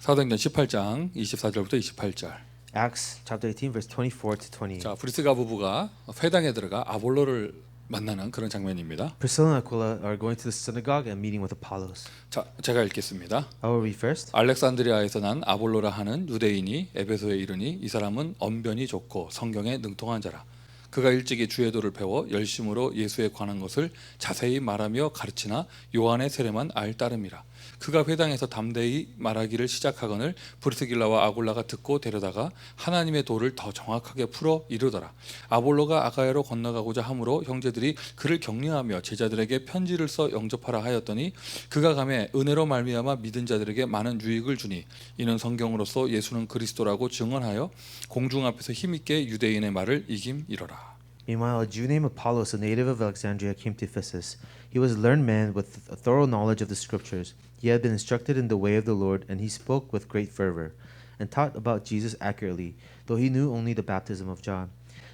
사도행전 18장 24절부터 28절. Acts chapter 18 verse 24 to 28. 자, 브리스가 부부가 회당에 들어가 아볼로를 만나는 그런 장면입니다. Priscilla and Aquila are going to the synagogue and meeting with Apollos. 자, 제가 읽겠습니다. I will read first. 알렉산드리아에서 난 아볼로라 하는 유대인이 에베소에 이르니 이 사람은 언변이 좋고 성경에 능통한 자라. 그가 일찍이 주의 도를 배워 열심으로 예수에 관한 것을 자세히 말하며 가르치나 요한의 세례만 알 따름이라. 그가 회당에서 담대히 말하기를 시작하거늘 브리스길라와 아굴라가 듣고 데려다가 하나님의 도를 더 정확하게 풀어 이르더라. 아볼로가 아가야로 건너가고자 하므로 형제들이 그를 격려하며 제자들에게 편지를 써 영접하라 하였더니 그가 가매 은혜로 말미암아 믿은 자들에게 많은 유익을 주니 이는 성경으로서 예수는 그리스도라고 증언하여 공중 앞에서 힘있게 유대인의 말을 이김이러라. Meanwhile, a Jew named Apollos, a native of Alexandria, came to Ephesus. He was a learned man with a thorough knowledge of the scriptures. He had been instructed in the way of the Lord, and he spoke with great fervor, and taught about Jesus accurately, though he knew only the baptism of John.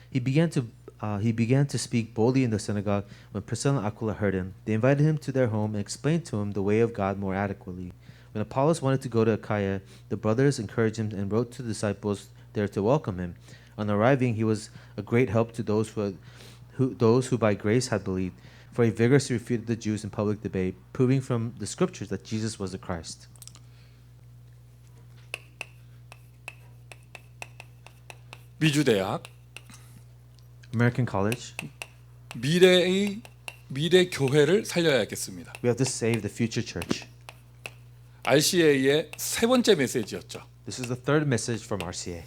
He began to speak boldly in the synagogue. When Priscilla and Aquila heard him, they invited him to their home and explained to him the way of God more adequately. When Apollos wanted to go to Achaia, the brothers encouraged him and wrote to the disciples there to welcome him. On arriving, he was a great help to those who by grace had believed, for he vigorously refuted the Jews in public debate, proving from the scriptures that Jesus was the Christ. 미주 대학 American College, 미래 교회를 살려야겠습니다. we have to save the future church. RCA의 세 번째 메시지였죠. This is the third message from RCA.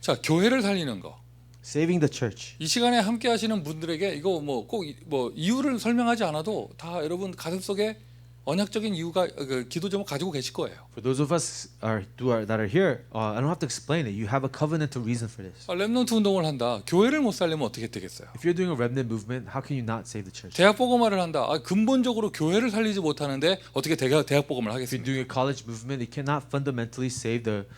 자, 교회를 살리는 거. Saving the church. 이 시간에 함께 하시는 분들에게 이거 뭐 꼭 뭐 이유를 설명하지 않아도 다 여러분 가슴속에 언약적인 이유가 기도 제목 가지고 계실 거예요. For those of us that are here, I don't have to explain it. You have a covenantal reason for this. 렘넌트 운동을 한다. 교회를 못 살리면 어떻게 되겠어요? If you're doing a remnant movement, how can you not save the church? 대학 복음화를 한다. 근본적으로 교회를 살리지 못하는데 어떻게 대학 복음을 If you're 하겠습니까? doing a college movement, you cannot fundamentally save the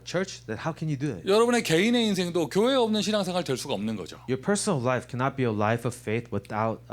church. Then how can you do it? 여러분의 개인의 인생도 교회 없는 신앙생활 될 수가 없는 거죠. Your personal life cannot be a life of faith without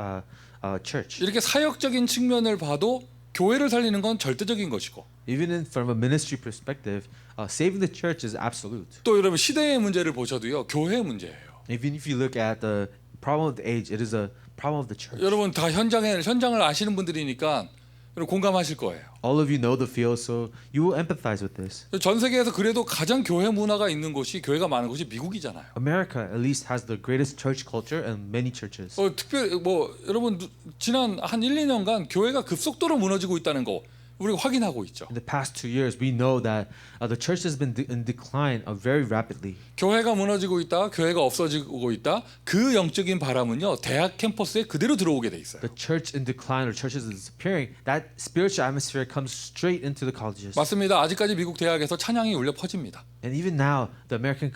church. 이렇게 사역적인 측면을 봐도 교회를 살리는 건 절대적인 것이고 Even from a ministry perspective, saving the church is absolute. 또 여러분 시대의 문제를 보셔도요. 교회의 문제예요. Even if you look at the problem of the age, it is a problem of the church. 여러분 다 현장을 아시는 분들이니까 여러분 공감하실 거예요. All of you know the field, so you will empathize with this. 전 세계에서 그래도 가장 교회 문화가 있는 곳이 교회가 많은 곳이 미국이잖아요. America at least has the greatest church culture and many churches. 특별히 뭐 여러분 지난 한 1, 2년간 교회가 급속도로 무너지고 있다는 거 우리가 확인하고 있죠. In the past 2 years, we know that the church has been in decline very rapidly. 교회가 무너지고 있다, 교회가 없어지고 있다. 그 영적인 바람은요 대학 캠퍼스에 그대로 들어오게 돼 있어요. The church in decline or churches disappearing, that spiritual atmosphere comes straight into the colleges. 맞습니다. 아직까지 미국 대학에서 찬양이 울려 퍼집니다. And even now, the American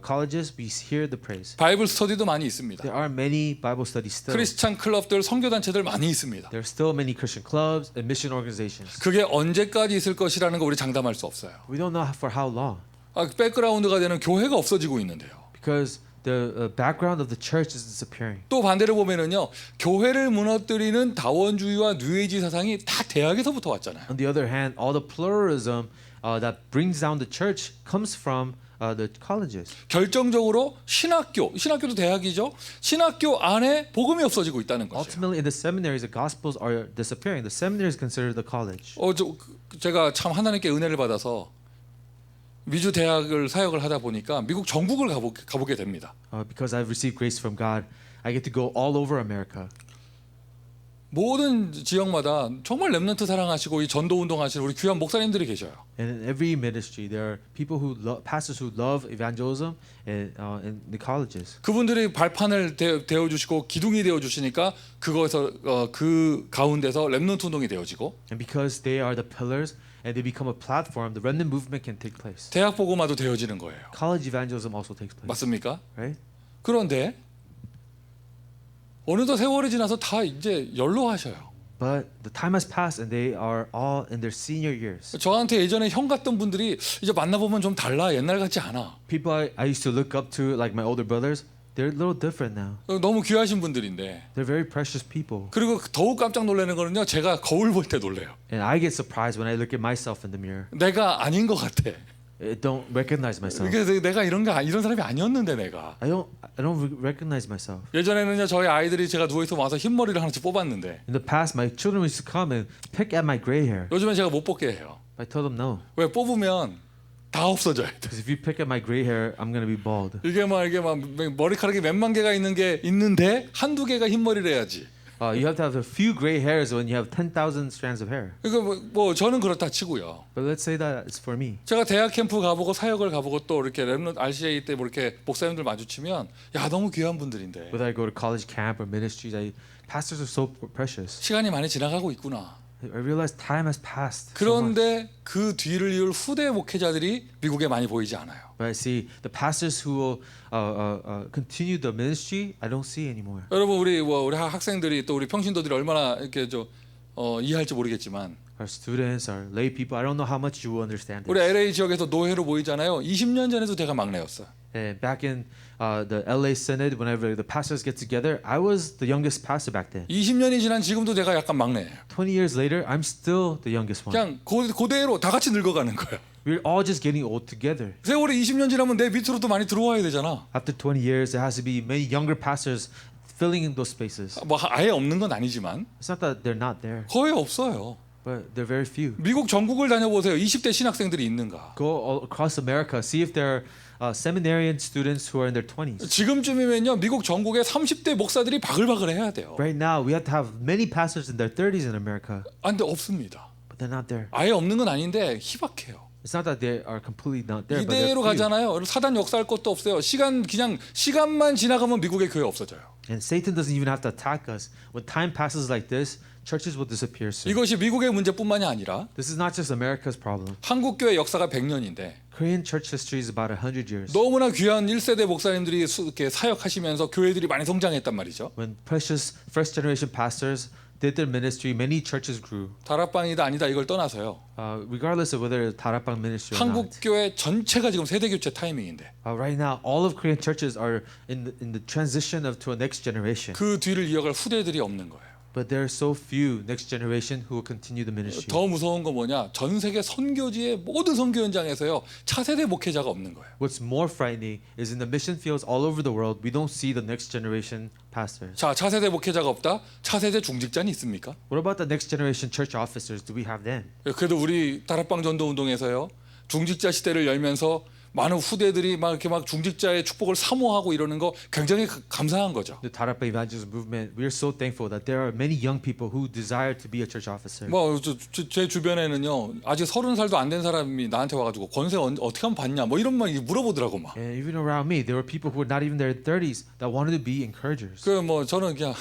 colleges, we hear the praise. 바이블 스터디도 많이 있습니다. There are many Bible studies still. 크리스찬 클럽들, 선교 단체들 많이 있습니다. There are still many Christian clubs and mission organizations. 그게 언제까지 있을 것이라는 거 우리 장담할 수 없어요. We don't know for how long, 백그라운드가 되는 교회가 없어지고 있는데요. because the background of the church is disappearing. 또 반대로 보면은요, 교회를 무너뜨리는 다원주의와 뉴에이지 사상이 다 대학에서부터 왔잖아요. On the other hand, all the pluralism that brings down the church comes from the colleges. 결정적으로 신학교도 대학이죠. 신학교 안에 복음이 없어지고 있다는 거죠. Ultimately, in the seminaries, the gospels are disappearing. The seminary is considered the college. 제가 참 하나님께 은혜를 받아서 미주 대학을 사역을 하다 보니까 미국 전국을 가보게 됩니다. Because I've received grace from God, I get to go all over America. 모든 지역마다 정말 렘넌트 사랑하시고 이 전도 운동하시는 우리 귀한 목사님들이 계셔요. And in every ministry, there are people pastors who love evangelism in the colleges. 그분들이 발판을 되어 주시고 기둥이 되어 주시니까 그거에서 그 가운데서 렘넌트 운동이 되어지고 And because they are the pillars and they become a platform, the remnant movement can take place. 대학 복음화도 되어지는 거예요. College evangelism also takes place. 맞습니까? Right? 그런데 어느덧 세월이 지나서 다 이제 연로하셔요. But the time has passed and they are all in their senior years. 저한테 예전에 형 같던 분들이 이제 만나보면 좀 달라. 옛날 같지 않아. People I used to look up to, like my older brothers, They're a little different now. 너무 귀하신 분들인데. They're very precious people. 그리고 더욱 깜짝 놀라는 거는요. 제가 거울 볼 때 놀래요. And I get surprised when I look at myself in the mirror. 내가 아닌 것 같아. I don't recognize myself. 그래서 내가 이런 사람이 아니었는데 내가. I don't recognize myself. 예전에는요. 저희 아이들이 제가 누워 있어 와서 흰머리를 하나씩 뽑았는데. In the past, my children used to come and pick at my gray hair. 요즘엔 제가 못 뽑게 해요. I told them no, 왜 뽑으면 다 없어져야 돼. because if you pick at my gray hair, I'm gonna be bald. 이게 막 머리카락이 몇만 개가 있는데 한두 개가 흰머리를 해야지. You have to have a few gray hairs when you have 10,000 strands of hair. 이거 뭐 저는 그렇다 치고요. But let's say that it's for me. 제가 대학 캠프 가보고 사역을 가보고 또 이렇게 렘넌트 RCA 때 뭐 이렇게 목사님들 마주치면 야 너무 귀한 분들인데 Whether I go to college camp or ministries, pastors are so precious. 시간이 많이 지나가고 있구나. I realize time has passed. so much. 그런데 그 뒤를 이을 후대 목회자들이 미국에 많이 보이지 않아요. But I see the pastors who will continue the ministry. I don't see anymore. 여러분 우리 학생들이 또 우리 평신도들이 얼마나 이렇게 이해할지 모르겠지만 Our students, our lay people. I don't know how much you will understand 우리 this. LA 지역에서 노회로 모이잖아요. 20년 전에도 제가 막내였어. And back in the LA Synod, whenever the pastors get together, I was the youngest pastor back then. 20년이 지난 지금도 제가 약간 막내예요. 20 years later, I'm still the youngest one. 그냥 그대로 다 같이 늙어가는 거야. We're all just getting old together. 세월이 20년 지나면 내 밑으로도 많이 들어와야 되잖아. After 20 years, there has to be many younger pastors filling in those spaces. 뭐 아예 없는 건 아니지만 It's not that they're not there, 거의 없어요. but they're very few. 미국 전국을 다녀보세요. 20대 신학생들이 있는가? Go all across America, see if there are seminarian students who are in their 20s. 지금쯤이면요 미국 전국에 30대 목사들이 바글바글해야 돼요. Right now, we have to have many pastors in their 30s in America, 근데 없습니다. but they're not there. 아예 없는 건 아닌데 희박해요. It's not that they are completely not there, but they're 이대로 few. 가잖아요. 사단 역사할 것도 없어요. 그냥 시간만 지나가면 미국의 교회 없어져요. And Satan doesn't even have to attack us. When time passes like this, churches will disappear soon. 이것이 미국의 문제뿐만이 아니라 This is not just America's problem. 한국 교회 역사가 100년인데 Korean church history is about 100 years. 너무나 귀한 1세대 목사님들이 이렇게 사역하시면서 교회들이 많이 성장했단 말이죠. When precious first generation pastors did their ministry, many churches grew. 다락방이다 아니다 이걸 떠나서요. Regardless of whether 다락방 ministry or 한국 not. 교회 전체가 지금 세대 교체 타이밍인데 Right now, all of Korean churches are in the transition to a next generation. 그 뒤를 이어갈 후대들이 없는 거예요. But there are so few next generation who will continue the ministry. 더 무서운 건 뭐냐? 전 세계 선교지의 모든 선교 현장에서요 차세대 목회자가 없는 거예요. What's more frightening is in the mission fields all over the world, we don't see the next generation pastors. 자, 차세대 목회자가 없다. 차세대 중직자는 있습니까? What about the next generation church officers? Do we have them? 그래도 우리 다락방 전도 운동에서요 중직자 시대를 열면서 많은 후대들이 막 이렇게 막 중직자의 축복을 사모하고 이러는 거 굉장히 감사한 거죠. The Tarapa evangelism movement, we are so thankful that there are many young people who desire to be a church officer. 뭐 제 주변에는요 아직 30살도 안 된 사람이 나한테 와가지고 권세 어떻게 하면 받냐 뭐 이런 말 물어보더라고 막. And even around me, there were people who were not even their 30s that wanted to be encouragers. 그 뭐 저는 그냥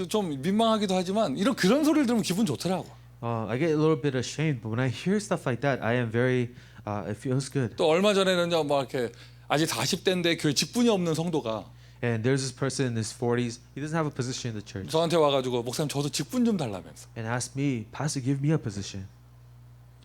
좀 민망하기도 하지만 그런 소리를 들으면 기분 좋더라고. I get a little bit ashamed, but when I hear stuff like that, I am very. It feels good. 또 얼마 전에는요 막 이렇게 아직 40대인데 교회 직분이 없는 성도가 And there's this person in his 40s. He doesn't have a position in the church. 저한테 와가지고 목사님 저도 직분 좀 달라면서. And asked me, Pastor, give me a position.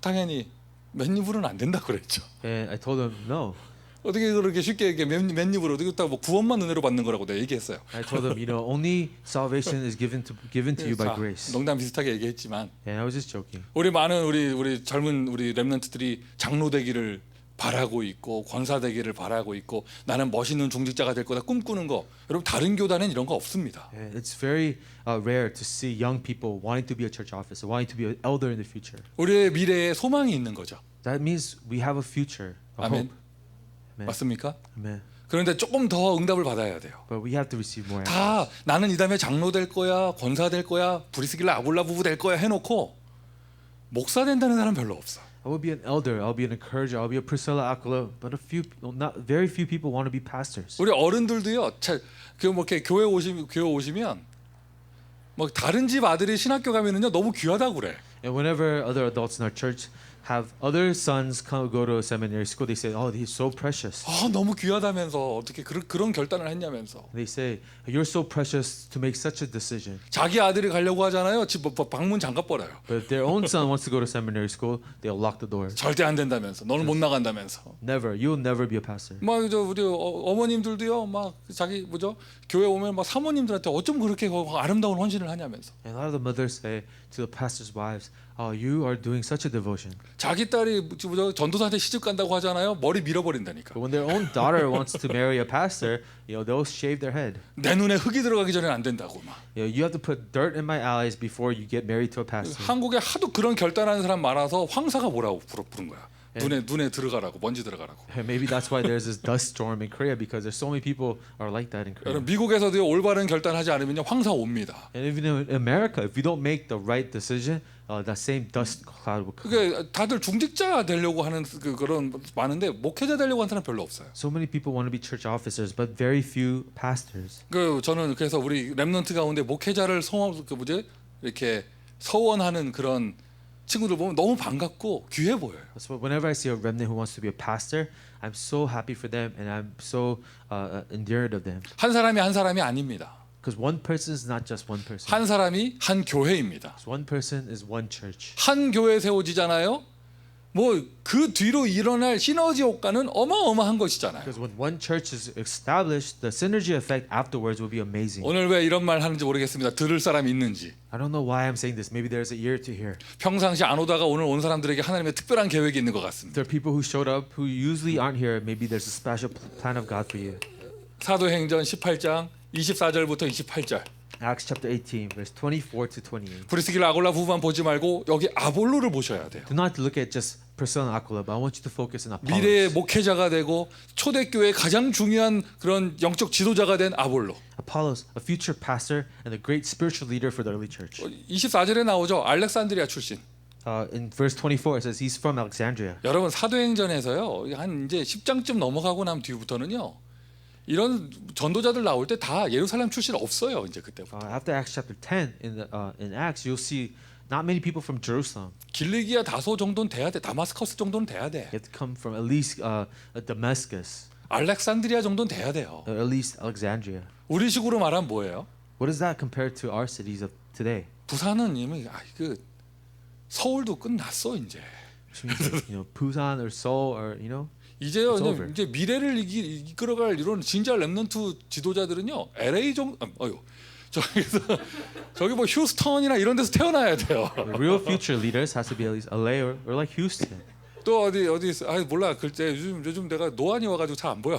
당연히 맨입으로는 안 된다 그랬죠. And I told him no. 어떻게 그렇게 쉽게 이렇게 맨입으로 어떻게 뭐 구원만 은혜로 받는 거라고 내가 얘기했어요. I told him, only salvation is given to you by grace. 농담 비슷하게 얘기했지만 And I was just joking. 우리 많은 우리 젊은 우리 렘넌트들이 장로 되기를 바라고 있고 권사 되기를 바라고 있고 나는 멋있는 중직자가 될 거다 꿈꾸는 거 여러분 다른 교단엔 이런 거 없습니다. And it's very rare to see young people wanting to be a church officer, wanting to be an elder in the future. 우리의 미래에 소망이 있는 거죠. That means we have a future, a 아멘. hope. Amen. 맞습니까? Amen. 그런데 조금 더 응답을 받아야 돼요. But we have to receive more. 다 나는 이 다음에 장로 될 거야, 권사 될 거야, 브리스길라 아굴라 부부 될 거야 해놓고 목사 된다는 사람 별로 없어. I will be an elder. I'll be an encourager. I'll be a Priscilla Aquila. But very few people want to be pastors. 우리 어른들도요. 뭐 이렇게 교회 오시면 뭐 다른 집 아들이 신학교 가면은요 너무 귀하다고 그래. And whenever other adults in our church have other sons come go to a seminary school. They say, "Oh, he's so precious." 너무 귀하다면서 어떻게 그런 결단을 했냐면서. They say, "You're so precious to make such a decision." 자기 아들이 가려고 하잖아요. 집 방문 잠가 버려요. But if their own son wants to go to seminary school, they'll lock the door. 절대 안 된다면서. 너는 못 나간다면서. Never, you'll never be a pastor. 막 우리 어머님들도요. 막 자기 교회 오면 막 사모님들한테 어쩜 그렇게 아름다운 헌신을 하냐면서. And a lot of the mothers say to the pastors' wives, "Oh, you are doing such a devotion." 자기 딸이 전도사한테 시집 간다고 하잖아요. 머리 밀어버린다니까. But when their own daughter wants to marry a pastor, they'll shave their head. 내 눈에 흙이 들어가기 전에는 안 된다고 막. You have to put dirt in my eyes before you get married to a pastor. 한국에 하도 그런 결단하는 사람 많아서 황사가 뭐라고 부른 거야. 눈에 들어가라고, 먼지 들어가라고. And maybe that's why there's this dust storm in Korea, because there's so many people are like that in Korea. 여러분 미국에서도 올바른 결단하지 않으면 황사 옵니다. And even in America, if you don't make the right decision, that same dust cloud will come. 그게 다들 중직자 되려고 하는 그런 많은데 목회자 되려고 하는 사람 별로 없어요. So many people want to be church officers, but very few pastors. 저는 그래서 우리 렘넌트 가운데 목회자를 이렇게 서원하는 그런 친구들 보면 너무 반갑고 귀해 보여요. So whenever I see a remnant who wants to be a pastor, I'm so happy for them and I'm so endeared of them. 한 사람이 아닙니다. Because one person is not just one person. 한 사람이 한 교회입니다. So one person is one church. 한 교회 세워지잖아요. 그 뒤로 일어날 시너지 효과는 어마어마한 것이잖아요. Because when one church is established, the synergy effect afterwards will be amazing. 오늘 왜 이런 말 하는지 모르겠습니다. 들을 사람이 있는지. I don't know why I'm saying this. Maybe there's an ear to hear. 평상시 안 오다가 오늘 온 사람들에게 하나님의 특별한 계획이 있는 것 같습니다. There are people who showed up who usually aren't here. Maybe there's a special plan of God for you. 사도행전 18장 24절부터 28절. Acts chapter 18, verse 24 to 28. 브리스길라 아골라 부부만 보지 말고 여기 아볼로를 보셔야 돼요. Do not look at just Priscilla and Aquila, but I want you to focus on 미래의 Apollos. 목회자가 되고 초대교회의 가장 중요한 그런 영적 지도자가 된 아볼로. Apollos, a future pastor and a great spiritual leader for the early church. 24절에 나오죠. 알렉산드리아 출신. In verse 24, it says he's from Alexandria. 여러분 사도행전에서요. 한 이제 10장쯤 넘어가고 난 뒤부터는요. 이런 전도자들 나올 때 다 예루살렘 출신 없어요. 이제 그때부터. After Acts chapter 10, in Acts, you'll see not many people from Jerusalem. 길리기아 다소 정도는 돼야 돼. 다마스커스 정도는 돼야 돼. You have to come from at least Damascus, 알렉산드리아 정도는 돼야 돼요. or at least Alexandria. 우리 식으로 말하면 뭐예요? What is that compared to our cities of today? 부산은 이미 서울도 끝났어 이제. Busan or Seoul or 이제요. It's over. 이제 미래를 이끌어갈 이런 진짜 렘넌트 지도자들은요. LA 저기 뭐 휴스턴이나 이런 데서 태어나야 돼요. The real future leaders has to be at least LA or like Houston. 또 어디 몰라. 글쎄 요즘 내가 노안이 와가지고 잘 안 보여.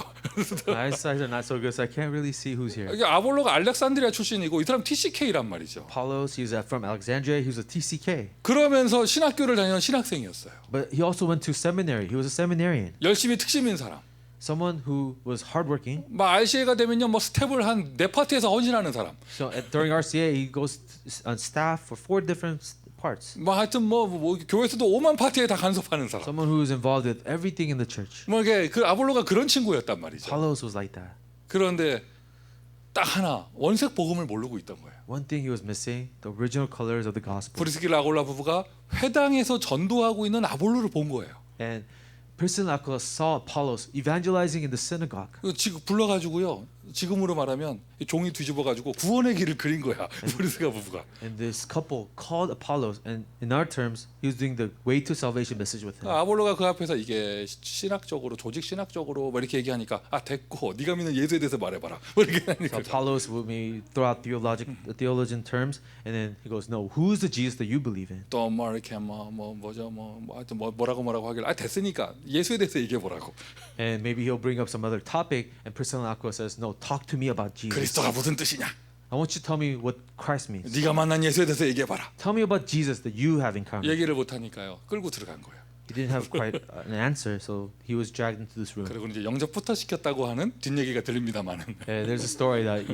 My eyesight are not so good, so I can't really see who's here. 이게 아볼로가 알렉산드리아 출신이고 이 사람 TCK란 말이죠. Apollos, he's from Alexandria. He was a TCK, 그러면서 신학교를 다니는 신학생이었어요. but he also went to seminary. He was a seminarian, 열심히 특심인 사람. someone who was hardworking. 막 RCA가 되면요, 뭐 스텝을 한 네 파트에서 헌신하는 사람. So during RCA, he goes on staff for 4 different parts. 뭐 하여튼 뭐 교회에서도 5만 파트에 다 간섭하는 사람. Someone who was involved with everything in the church. 뭐 이게 그 아볼로가 그런 친구였단 말이죠. Apollos was like that. 그런데 딱 하나 원색 복음을 모르고 있던 거예요. One thing he was missing, the original colors of the gospel. 브리스길라 아골라 부부가 회당에서 전도하고 있는 아볼로를 본 거예요. And Priscilla and Aquila saw Apollos evangelizing in the synagogue. 지금 불러가지고요. 지금으로 말하면 종이 뒤집어가지고 구원의 길을 그린 거야. 브리스가 부부가. And this couple called Apollos, and in our terms, he was doing the way to salvation message with him. 아볼로가 그 앞에서 이게 신학적으로 조직 신학적으로 뭐 이렇게 얘기하니까 됐고 네가 믿는 예수에 대해서 말해봐라. 뭐 이렇게 So 하니까. Apollos would maybe throw out theologian terms, and then he goes, "No, who's the Jesus that you believe in?" 또 뭐 이렇게 하여튼 뭐라고 하길래 됐으니까 예수에 대해서 얘기해 보라고. And maybe he'll bring up some other topic, and Priscilla and Aquila says, "No, talk to me about Jesus. 그리스도가 무슨 뜻이냐? I want you to tell me what Christ means. 네가 만난 예수에 대해서 얘기해 봐라. Tell me about Jesus that you have encountered." 얘기를 못 하니까요. 끌고 들어간 거예요. He didn't have quite an answer, so he was dragged into this room. 그리고 이제 영접부터 시켰다고 하는 뒷얘기가 들립니다만은 There's a story that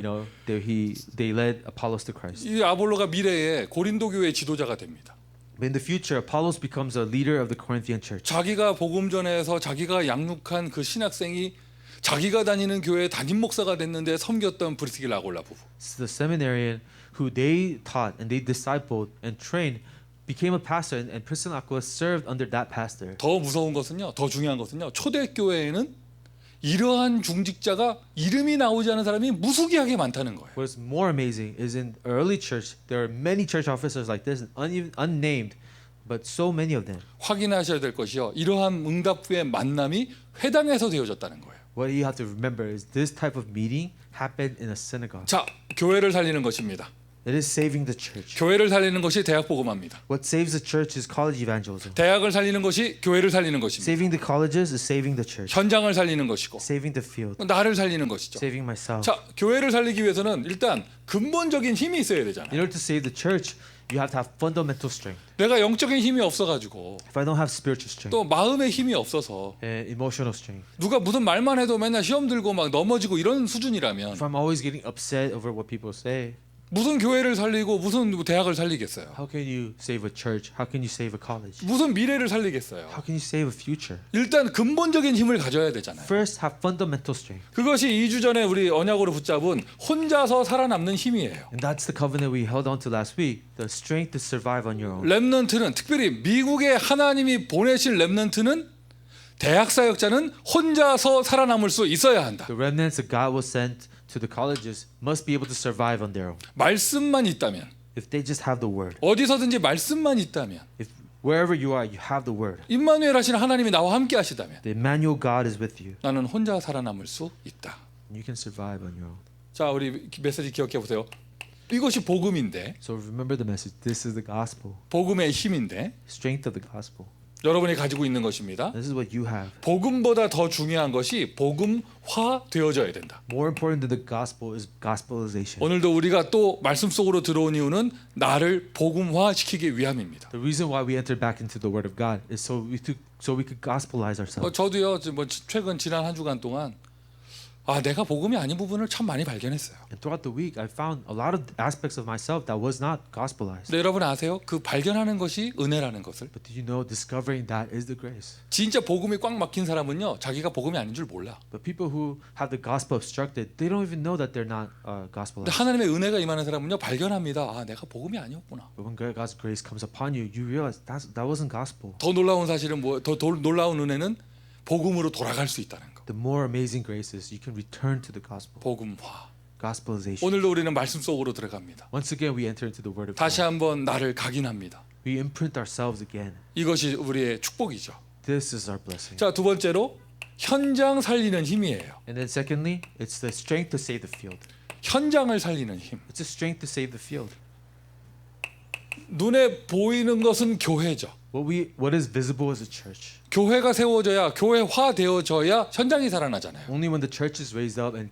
they led Apollos to Christ. 이 아볼로가 미래에 고린도 교회의 지도자가 됩니다. But in the future, Apollos becomes a leader of the Corinthian church. 자기가 복음전에서 자기가 양육한 그 신학생이 자기가 다니는 교회 담임 목사가 됐는데 섬겼던 브리스길라 아골라 부부. It's the seminarian who they taught and they discipled and trained became a pastor, and Princeton Aqua served under that pastor. 더 무서운 것은요, 더 중요한 것은요, 초대교회에는 이러한 중직자가 이름이 나오지 않은 사람이 무수기하게 많다는 거예요. What's more amazing is in early church, there are many church officers like this, unnamed, but so many of them. 확인하셔야 될 것이요, 이러한 응답 후의 만남이 회당에서 되어졌다는 거예요. What you have to remember is this type of meeting happened in a synagogue. 자, 교회를 살리는 것입니다. It is saving the church. 교회를 살리는 것이 대학 복음화입니다. What saves the church is college evangelism. 대학을 살리는 것이 교회를 살리는 것입니다. Saving the colleges is saving the church. 현장을 살리는 것이고 Saving the field. 나를 살리는 것이죠. Saving myself. 자, 교회를 살리기 위해서는 일단 근본적인 힘이 있어야 In 되잖아요. order to save the church, you have to have fundamental strength. 내가 영적인 힘이 없어가지고 If I don't have spiritual strength, 또 마음의 힘이 없어서 emotional strength, 누가 무슨 말만 해도 맨날 시험 들고 막 넘어지고 이런 수준이라면 if I'm always getting upset over what people say, 무슨 교회를 살리고 무슨 대학을 살리겠어요? how can you save a church? How can you save a college? 무슨 미래를 살리겠어요? How can you save a future? 일단 근본적인 힘을 가져야 되잖아요. First, have fundamental strength. 그것이 2주 전에 우리 언약으로 붙잡은 혼자서 살아남는 힘이에요. And that's the covenant we held on to last week, the strength to survive on your own. 렘넌트는 특별히 미국에 하나님이 보내실 렘넌트는 대학 사역자는 혼자서 살아남을 수 있어야 한다. The remnants that God will send to the colleges must be able to survive on their own. 말씀만 있다면, If they just have the word. 어디서든지 말씀만 있다면, If wherever you are, you have the word. 임마누엘 하시는 하나님이 나와 함께 하시다면 The Emmanuel God is with you. 나는 혼자 살아남을 수 있다. And you can survive on your own. 자, 우리 메시지 기억해 보세요. 이것이 복음인데, So remember the message. This is the gospel. 복음의 힘인데 Strength of the gospel. 여러분이 가지고 있는 것입니다. This is what you have. 복음보다 더 중요한 것이 복음화 되어져야 된다. More important than the gospel is gospelization. 오늘도 우리가 또 말씀 속으로 들어온 이유는 나를 복음화시키기 위함입니다. The reason why we enter back into the word of God is so we could gospelize ourselves. 저도요, 최근 지난 한 주간 동안 내가 복음이 아닌 부분을 참 많이 발견했어요. And throughout the week, I found a lot of aspects of myself that was not gospelized. 근데 여러분 아세요? 그 발견하는 것이 은혜라는 것을. But did you know discovering that is the grace? 진짜 복음이 꽉 막힌 사람은요, 자기가 복음이 아닌 줄 몰라. But people who have the gospel obstructed, they don't even know that they're not 근데 gospelized. 하나님의 은혜가 임하는 사람은요, 발견합니다. 내가 복음이 아니었구나. But when God's grace comes upon you, you realize that wasn't gospel. 더 놀라운 사실은 더 놀라운 은혜는 복음으로 돌아갈 수 있다는 거. The more amazing grace is you can return to the gospel. 복음화. Gospelization. 오늘도 우리는 말씀 속으로 들어갑니다. Once again, we enter into the word of 다시 God. 한번 나를 각인합니다. We imprint ourselves again. 이것이 우리의 축복이죠. This is our blessing. 자, 두 번째로 현장 살리는 힘이에요. And then secondly, it's the strength to save the field. 현장을 살리는 힘. It's a strength to save the field. 눈에 보이는 것은 교회죠. What is visible as a church? 교회가 세워져야, 교회화 되어져야 현장이 살아나잖아요. Only when the church is raised up and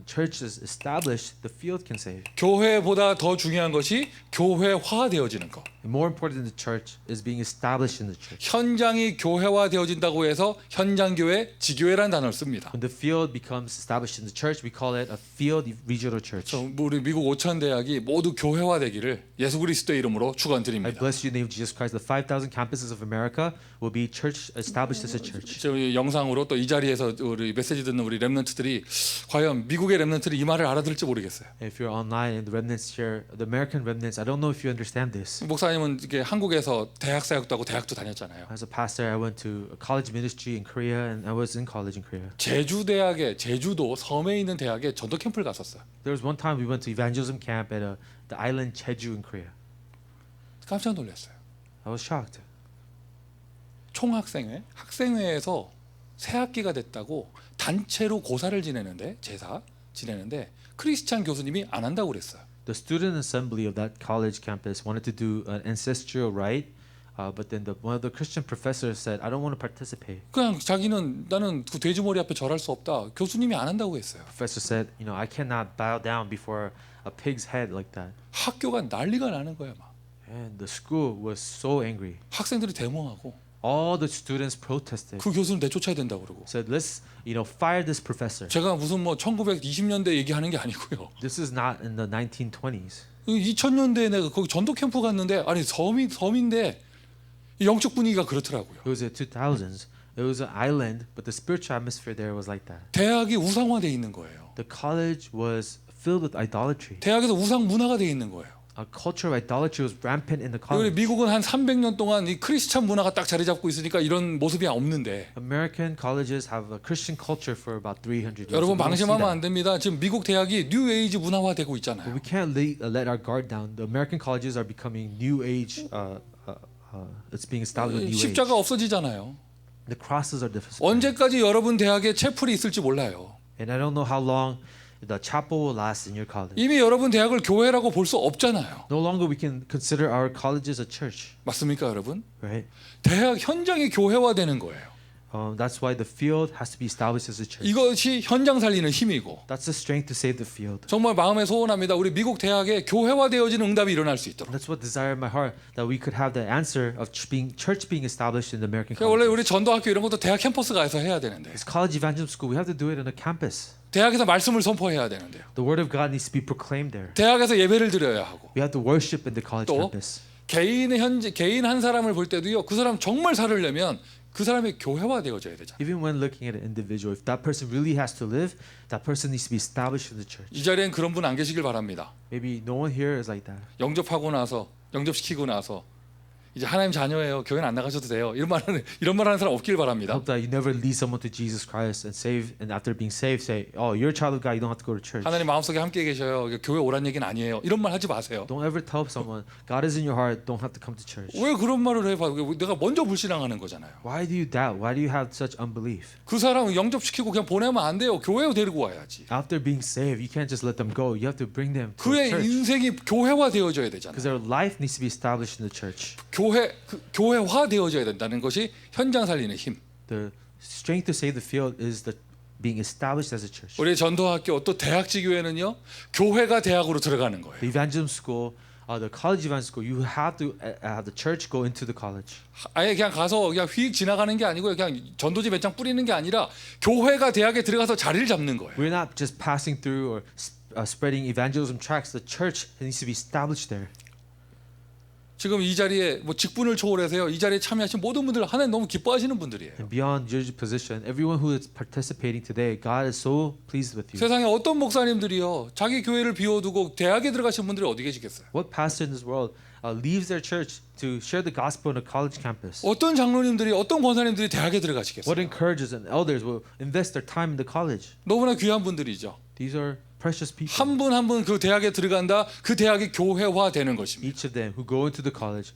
church is established, the field can save. 교회보다 더 중요한 것이 교회화 되어지는 거. And more important than the church is being established in the church. 현장이 교회화 되어진다고 해서 현장교회, 지교회라는 단어를 씁니다. When the field becomes established in the church, we call it a field regional church. 우리 미국 5천 대학이 모두 교회화 되기를 예수 그리스도의 이름으로 I 축원드립니다. bless you in the name of Jesus Christ. The 5,000 campuses of America will be church established as a church. 저희 영상으로 또 이 자리에서 우리 메시지 듣는 우리 렘넌트들이 과연 미국의 렘넌트들이 이 말을 알아들을지 모르겠어요. If you're online and the remnants here, the American remnants, I don't know if you understand this. 목사님은 이게 한국에서 대학 사역도 하고 대학도 다녔잖아요. As a pastor, I went to a college ministry in Korea, and I was in college in Korea. 제주 대학에 제주도 섬에 있는 대학에 전도 캠프를 갔었어요. There was one time we went to evangelism camp at the island Jeju in Korea. 깜짝 놀랐어요. I was shocked. 총학생회, 학생회에서 새 학기가 됐다고 단체로 고사를 지내는데 제사 지내는데 크리스찬 교수님이 안 한다고 그랬어요. The student assembly of that college campus wanted to do an ancestral rite, but then one of the Christian professors said, "I don't want to participate." 그냥 자기는 나는 그 돼지머리 앞에 절할 수 없다. 교수님이 안 한다고 했어요. Professor said, "You know, I cannot bow down before a pig's head like that." 학교가 난리가 나는 거야 막. And the school was so angry. 학생들이 데모하고 All the students protested. 그 교수는 내쫓아야 된다고 그러고. Said, "Let's, fire this professor." 제가 무슨 1920년대 얘기하는 게 아니고요. This is not in the 1920s. 2000년대에 내가 거기 전도 캠프 갔는데 아니 섬인데 영적 분위기가 그렇더라고요. It was the 2000s. It was an island, but the spiritual atmosphere there was like that. 대학이 우상화돼 있는 거예요. The college was filled with idolatry. 대학에서 우상 문화가 돼 있는 거예요. A culture of idolatry was rampant in the 우리 college. 미국은 한 300년 동안 이 크리스찬 문화가 딱 자리 잡고 있으니까 이런 모습이 없는데 American colleges have a Christian culture for about 300 years. 여러분 We don't see 방심하면 that. 안 됩니다. 지금 미국 대학이 뉴 에이지 문화화되고 But 있잖아요. we can't let our guard down. The American colleges are becoming new age. It's being established with new age. 십자가 없어지잖아요. The crosses are different. 언제까지 여러분 대학에 채플이 있을지 몰라요. And I don't know how long the chapel will last in your college. 이미 여러분 대학을 교회라고 볼 수 없잖아요. No longer we can consider our colleges a church, 맞습니까, 여러분? right? 대학 현장이 교회화되는 거예요. That's why the field has to be established as a church. 이것이 현장 살리는 힘이고 That's the strength to save the field. 정말 마음에 소원합니다. 우리 미국 대학에 교회화되어지는 응답이 일어날 수 있도록. That's what desire in my heart, that we could have the answer of church being established in the American 그러니까 원래 colleges. 우리 전도학교 이런 것도 대학 캠퍼스 가서 해야 되는데 It's college evangelism school. We have to do it in a campus. 대학에서 말씀을 선포해야 되는데요. The word of God needs to be proclaimed there. 대학에서 예배를 드려야 하고 We have to worship in the college 또 campus. 개인 한 사람을 볼 때도요. 그 사람 정말 살으려면 그 사람이 교회화되어져야 되잖아요. Even when looking at an individual, if that person really has to live, that person needs to be established in the church. 이 자리엔 그런 분 안 계시길 바랍니다. Maybe no one here is like that. 영접시키고 나서 이제 하나님 자녀예요. 교회는 안 나가셔도 돼요. 이런 말 하는 사람 없길 I 바랍니다. hope that you never lead someone to Jesus Christ and save, and after being saved, say, "Oh, you're a child of God. You don't have to go to church." 하나님 마음속에 함께 계셔요. 교회 오란 얘기는 아니에요. 이런 말 하지 마세요. Don't ever tell someone God is in your heart. Don't have to come to church. 왜 그런 말을 해? 내가 먼저 불신앙하는 거잖아요. Why do you doubt? Why do you have such unbelief? 그 사람 영접시키고 그냥 보내면 안 돼요. 교회에 데리고 와야지. After being saved, you can't just let them go. You have to bring them to 그의 church 인생이 교회화되어져야 되잖아요. because their life needs to be established in the church. 교회화되어져야 된다는 것이 현장 살리는 힘. The strength to save the field is the being established as a church. 우리 전도학교 또 대학지 교회는요. 교회가 대학으로 들어가는 거예요. The evangelism school, the college evangelism school, you have to have the church go into the college. 아예 그냥 가서 그냥 휙 지나가는 게 아니고 그냥 전도지 몇 장 뿌리는 게 아니라 교회가 대학에 들어가서 자리를 잡는 거예요. We're not just passing through or spreading evangelism tracts. The church needs to be established there. 지금 이 자리에 뭐 직분을 초월해서요. 이 자리에 참여하신 모든 분들 하나님 너무 기뻐하시는 분들이에요. And beyond your position, everyone who is participating today, God is so pleased with you. 세상에 어떤 목사님들이요. 자기 교회를 비워두고 대학에 들어가신 분들이 어디 계시겠어요? What pastor in this world leaves their church to share the gospel in a college campus? 어떤 장로님들이 어떤 권사님들이 대학에 What 들어가시겠어요? encourages and elders will invest their time in the college? 너무나 귀한 분들이죠. These are precious people. 한 분 한 분 그 대학에 들어간다. 그 대학이 교회화되는 것입니다. Each of them who go into the college,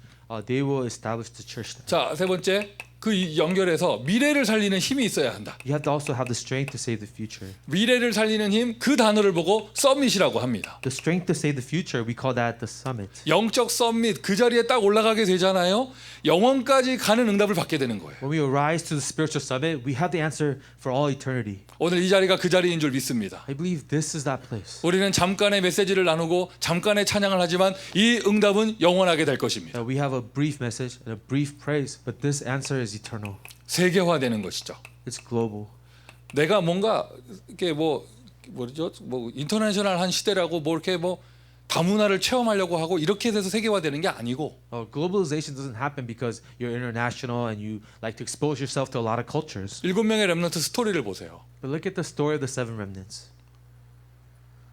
they will establish the church there. 자, 세 번째. 그 연결해서 미래를 살리는 힘이 있어야 한다. You have to also have the strength to save the future. 미래를 살리는 힘 그 단어를 보고 서밋이라고 합니다. The strength to save the future, we call that the summit. 영적 서밋 그 자리에 딱 올라가게 되잖아요. 영원까지 가는 응답을 받게 되는 거예요. When we arise to the spiritual summit, we have the answer for all eternity. 오늘 이 자리가 그 자리인 줄 믿습니다. I believe this is that place. 우리는 잠깐의 메시지를 나누고 잠깐의 찬양을 하지만 이 응답은 영원하게 될 것입니다. We have a brief message and a brief praise, but this answer is eternal. 세계화되는 것이죠. It's global. 내가 뭔가 이렇게 뭐죠? 뭐 인터내셔널한 시대라고 뭐 이렇게 뭐 다문화를 체험하려고 하고 이렇게 돼서 세계화되는 게 아니고 Globalization doesn't happen because you're international and you like to expose yourself to a lot of cultures. 7명의 렘넌트 스토리를 보세요. But look at the story of the seven remnants.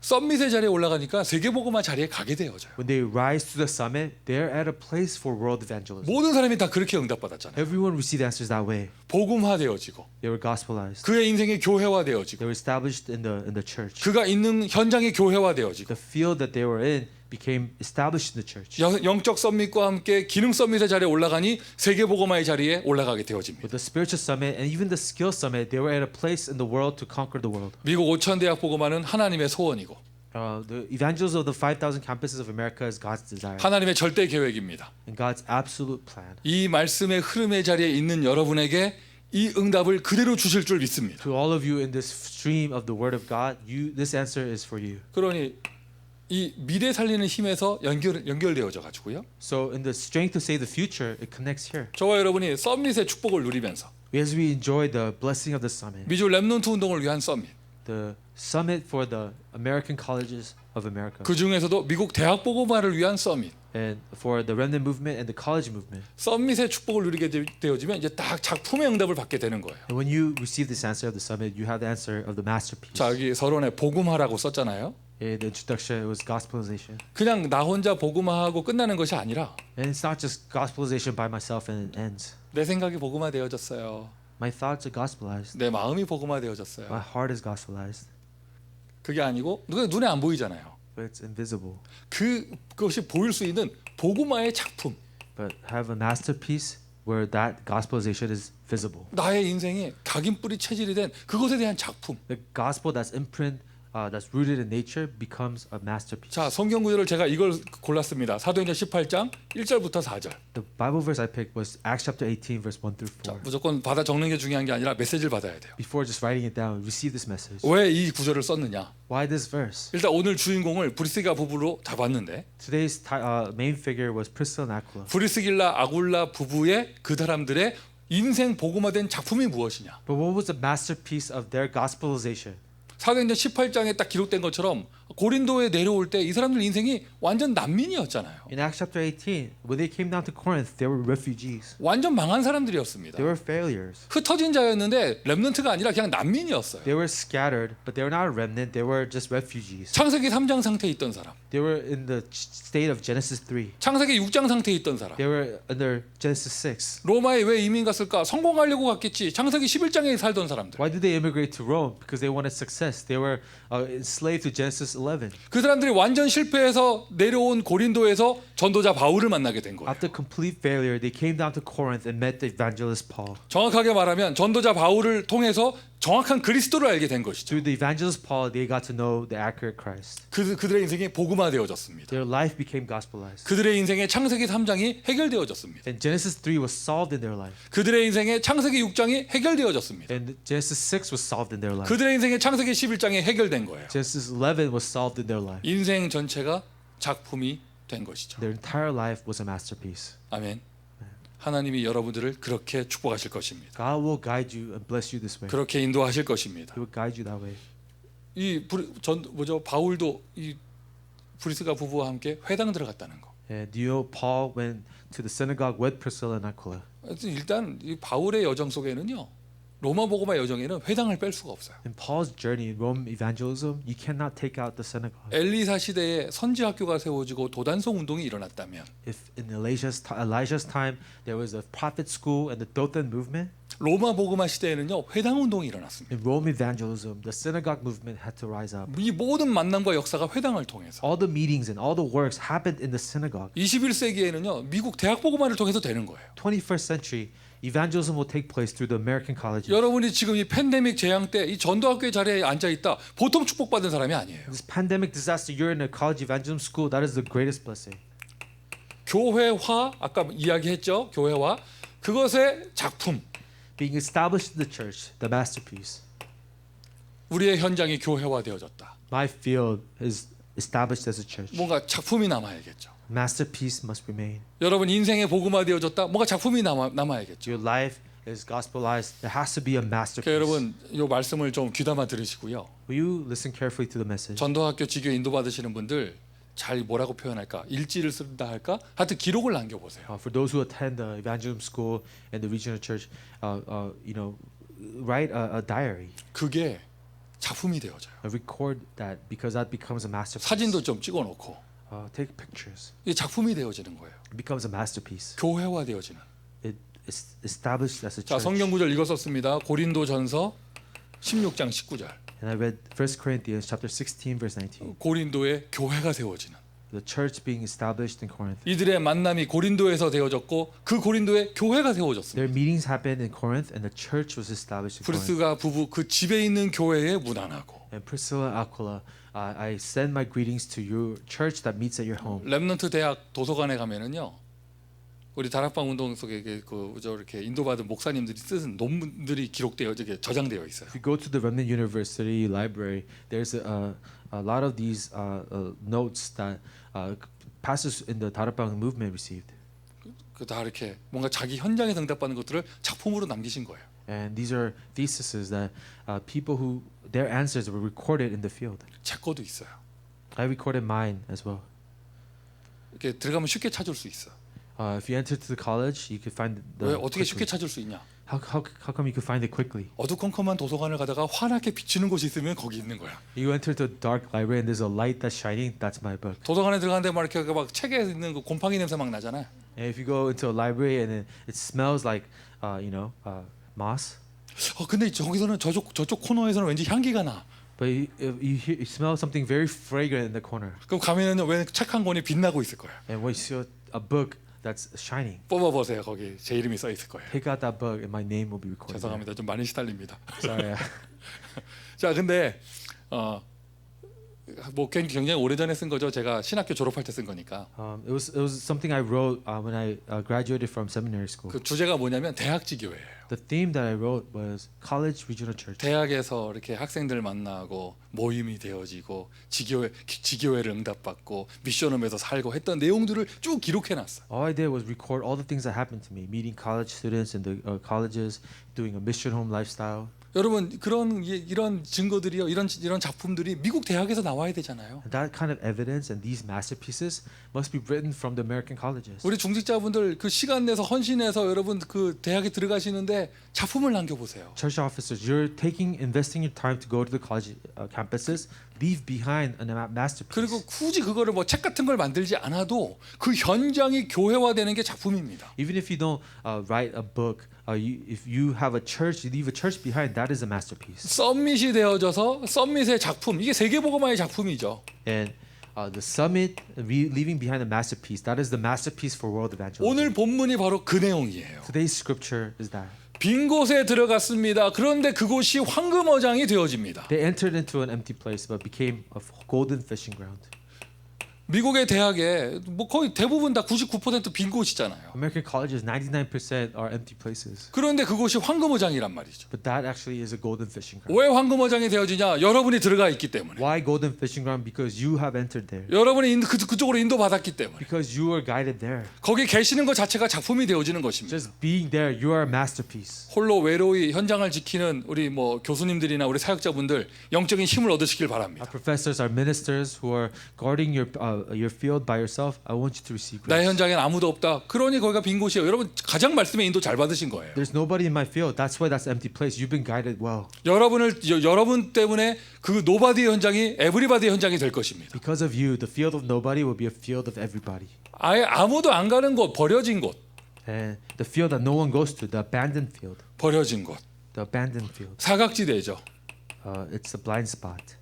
썸밋의 자리에 올라가니까 세계복음화 자리에 가게 되어져요. When they rise to the summit, they're at a place for world evangelism. 모든 사람이 다 그렇게 응답받았잖아요. Everyone received answers that way. 복음화되어지고 They were gospelized. 그의 인생이 교회화되어지고 They were established in the church. 그가 있는 현장이 교회화되어지고 The field that they were in became established in the church. 영적 썸밋과 함께 기능 썸밋의 자리에 올라가니 세계복음화의 자리에 올라가게 되어집니다. With the spiritual summit and even the skill summit, they were at a place in the world to conquer the world. 미국 5천 대학 복음화는 하나님의 소원이고 The evangelism of the 5,000 campuses of America is God's desire 하나님의 절대 계획입니다. and God's absolute plan. 이 말씀의 흐름의 자리에 있는 여러분에게 이 응답을 그대로 주실 줄 믿습니다. To all of you in this stream of the Word of God, this answer is for you. 그러니 이 미래 살리는 힘에서 연결되어져 가지고요. So in the strength to save the future, it connects here. 저와 여러분이 썸밋의 축복을 누리면서 As we enjoy the blessing of the summit, 미주 렘넌트 운동을 위한 썸밋. the summit for the American colleges of America, 그 중에서도 미국 대학 복음화를 위한 썸밋. and for the remnant movement and the college movement. 썸밋의 축복을 누리게 되어지면 이제 딱 작품의 응답을 받게 되는 거예요. And when you receive this answer of the summit, you have the answer of the masterpiece. 자, 여기 서론에 복음화라고 썼잖아요. The introduction it was gospelization, 그냥 나 혼자 복음화하고 끝나는 것이 아니라 and it's not just gospelization by myself and it ends. 내 생각이 복음화되어졌어요. My thoughts are gospelized. 내 마음이 복음화되어졌어요. My heart is gospelized, 그게 아니고 눈에 안 보이잖아요. but it's invisible. 그것이 보일 수 있는 복음화의 작품. But have a masterpiece where that gospelization is visible. 나의 인생에 각인뿌리 체질이 된 그것에 대한 작품. The gospel that's that's rooted in nature becomes a masterpiece. 자, 성경 구절을 제가 이걸 골랐습니다. 사도행전 18장 1절부터 4절. The Bible verse I picked was Acts chapter 18 verse 1 through 4. 자, 무조건 받아 적는 게 중요한 게 아니라 메시지를 받아야 돼요. Before just writing it down, receive this message. 왜 이 구절을 썼느냐? Why this verse? 일단 오늘 주인공을 브리스가 부부로 잡았는데 Today's main figure was Priscilla and Aquila. 브리스길라 아굴라 부부의 그 사람들의 인생 복음화된 작품이 무엇이냐? But what was the masterpiece of their gospelization? 사도행전 18장에 딱 기록된 것처럼 고린도에 내려올 때 이 사람들 인생이 완전 난민이었잖아요. In Acts chapter 18, when they came down to Corinth, they were refugees. 완전 망한 사람들이었습니다. They were failures. 흩어진 자였는데 렘넌트가 아니라 그냥 난민이었어요. They were scattered, but they were not a remnant. They were just refugees. 창세기 3장 상태에 있던 사람, They were in the state of Genesis 3. 창세기 6장 상태에 있던 사람, They were under Genesis 6. 로마에 왜 이민 갔을까? 성공하려고 갔겠지. 창세기 11장에 살던 사람들. Why did they immigrate to Rome? Because they wanted success. They were enslaved to Genesis 11. 그 사람들이 완전 실패해서 내려온 고린도에서 전도자 바울을 만나게 된 거예요. After complete failure, they came down to Corinth and met the evangelist Paul. 정확하게 말하면 전도자 바울을 통해서 정확한 그리스도를 알게 된 것이죠. Through the evangelist Paul, they got to know the accurate Christ. 그들의 인생이 복음화되어졌습니다. Their life became gospelized. 그들의 인생의 창세기 3장이 해결되어졌습니다. And Genesis 3 was solved in their life. 그들의 인생의 창세기 6장이 해결되어졌습니다. And Genesis 6 was solved in their life. 그들의 인생의 창세기 11장이 해결된 거예요. Genesis 11 was solved in their life. 인생 전체가 작품이 된 것이죠. Their entire life was a masterpiece. 아멘. 하나님이 여러분들을 그렇게 축복하실 것입니다. God will guide you and bless you this way. 그렇게 인도하실 것입니다. He will guide you that way. 바울도 이 브리스가 부부와 함께 회당 들어갔다는 거. And do you know Paul went to the synagogue with Priscilla and Aquila? 일단 이 바울의 여정 속에는요. 로마 복음화 여정에는 회당을 뺄 수가 없어요. In Paul's journey in Rome evangelism, you cannot take out the synagogue. 엘리사 시대에 선지 학교가 세워지고 도단성 운동이 일어났다면 If in Elijah's time there was a prophet school and the Dothan movement, 로마 복음화 시대에는요. 회당 운동이 일어났습니다. in Rome evangelism, the synagogue movement had to rise up. 이 모든 만남과 역사가 회당을 통해서 All the meetings and all the works happened in the synagogue. 21세기에는요. 미국 대학 복음화를 통해서 되는 거예요. 21st century, evangelism will take place through the American colleges. 여러분이 지금 이 팬데믹 재앙 때 이 전도학교의 자리에 앉아 있다. 보통 축복받은 사람이 아니에요. This pandemic disaster, you're in a college evangelism school, that is the greatest blessing. 교회화 아까 이야기했죠. 교회화 그것의 작품. Being established in the church, the masterpiece. 우리의 현장이 교회화되어졌다. My field is established as a church. 뭔가 작품이 남아야겠죠. Masterpiece must remain. 여러분 인생의 복음화되어졌다. 뭔가 작품이 남아야겠죠. Your life is gospelized. There has to be a 그러니까 masterpiece. 여러분 이 말씀을 좀 귀담아 들으시고요. Will you listen carefully to the message? 전도학교 지교 인도 받으시는 분들 잘 뭐라고 표현할까? 일지를 쓴다 할까? 하여튼 기록을 남겨보세요. For those who attend the evangelism school and the regional church, write a diary. 그게 작품이 되어져요. Record that because that becomes a masterpiece. 사진도 좀 찍어놓고 Take pictures. 이게 작품이 되어지는 거예요. It becomes a masterpiece. 교회화되어지는. It is established as a 자, church. 성경 구절 읽었었습니다. 고린도전서 16장 19절. And I read 1 Corinthians chapter 16 verse 19. 고린도에 교회가 세워지는. The church being established in Corinth. 이들의 만남이 고린도에서 되어졌고 그 고린도에 교회가 세워졌습니다. Their meetings happened in Corinth and the church was established in Corinth. 브리스가 부부 그 집에 있는 교회에 문안하고 And Priscilla and Aquila, I send my greetings to your church that meets at your home. 렘넌트 대학 도서관에 가면은요. 우리 다락방 운동 속에 이렇게 인도받은 목사님들이 쓴 논문들이 기록되어 이렇게 저장되어 있어요. If you go to the Remnant University library, there's a lot of these notes that pastors in the Darabang movement received. 그 다 이렇게 뭔가 자기 현장에 응답받는 것들을 작품으로 남기신 거예요. And these are theses that people who their answers were recorded in the field. 제 거도 있어요. I recorded mine as well. 이렇게 들어가면 쉽게 찾을 수 있어. If you enter to the college, you can find 왜 the. 어떻게 쉽게 찾을 수 있냐? How come you could find it quickly? 어두컴컴한 도서관을 가다가 환하게 비치는 곳이 있으면 거기 있는 거야. You enter the dark library and there's a light that's shining. That's my book. 도서관에 들어가는데 막 이렇게 막 책에 있는 그 곰팡이 냄새 막 나잖아요. And if you go into a library and it smells like moss, 근데 저기서는 저쪽 코너에서는 왠지 향기가 나. but you smell something very fragrant in the corner. 그럼 가면은 왜 책 한 권이 빛나고 있을 거야. And when you see a book that's shining, 뽑아 보세요. 거기 제 이름이 써 있을 거예요. pick out that book and my name will be recorded. there. 죄송합니다. 좀 많이 시달립니다. Sorry. 자, 근데 뭐 굉장히 오래전에 쓴 거죠. 제가 신학교 졸업할 때 쓴 거니까. It was something I wrote when I graduated from seminary school. 그 주제가 뭐냐면 대학지 교회예요. The theme that I wrote was college regional church. 대학에서 이렇게 학생들 만나고 모임이 되어지고 지교회를 응답받고 미션홈에서 살고 했던 내용들을 쭉 기록해놨어. All I did was record all the things that happened to me, meeting college students in the colleges, doing a mission home lifestyle. 여러분 이런 증거들이요, 이런 작품들이 미국 대학에서 나와야 되잖아요. And that kind of evidence and these masterpieces must be written from the American colleges. 우리 중직자분들 그 시간 내서 헌신해서 여러분 그 대학에 들어가시는데 작품을 남겨보세요. Church officers, you're investing your time to go to the college campuses. Leave behind a masterpiece. 그리고 굳이 그거를 뭐 책 같은 걸 만들지 않아도 그 현장이 교회화되는 게 작품입니다. Even if you don't write a book, if you have a church, you leave a church behind. That is a masterpiece. 썸밋이 되어져서 썸밋의 작품, 이게 세계복음화의 작품이죠. And the summit, leaving behind a masterpiece. That is the masterpiece for world evangelism. 오늘 본문이 바로 그 내용이에요. Today's scripture is that. 빈 곳에 들어갔습니다. 그런데 그곳이 황금어장이 되어집니다. They entered into an empty place, but became a golden fishing ground. 미국의 대학에 뭐 거의 대부분 다 99% 빈 곳이잖아요. American colleges, 99% are empty places. 그런데 그곳이 황금어장이란 말이죠. But that actually is a golden fishing ground. 왜 황금어장이 되어지냐? 여러분이 들어가 있기 때문에. Why golden fishing ground? Because you have entered there. 여러분이 그쪽으로 인도받았기 때문에. Because you are guided there. 거기 계시는 것 자체가 작품이 되어지는 것입니다. Just being there, you are a masterpiece. 홀로 외로이 현장을 지키는 우리 뭐 교수님들이나 우리 사역자분들 영적인 힘을 얻으시길 바랍니다. Our professors, our ministers who are guarding your field by yourself, I want you to receive 나의 grace. 현장에는 아무도 없다. 그러니 거기가 빈 곳이에요. 여러분 가장 말씀의 인도 잘 받으신 거예요. There's nobody in my field. That's why that's an empty place. You've been guided well. 여러분 때문에 그 노바디의 현장이 에브리바디의 현장이 될 것입니다. Because of you, the field of nobody will be a field of everybody. 아예 아무도 안 가는 곳, 버려진 곳, And the field that no one goes to, the abandoned field, 버려진 곳, the abandoned field. 사각지대죠. It's a blind spot.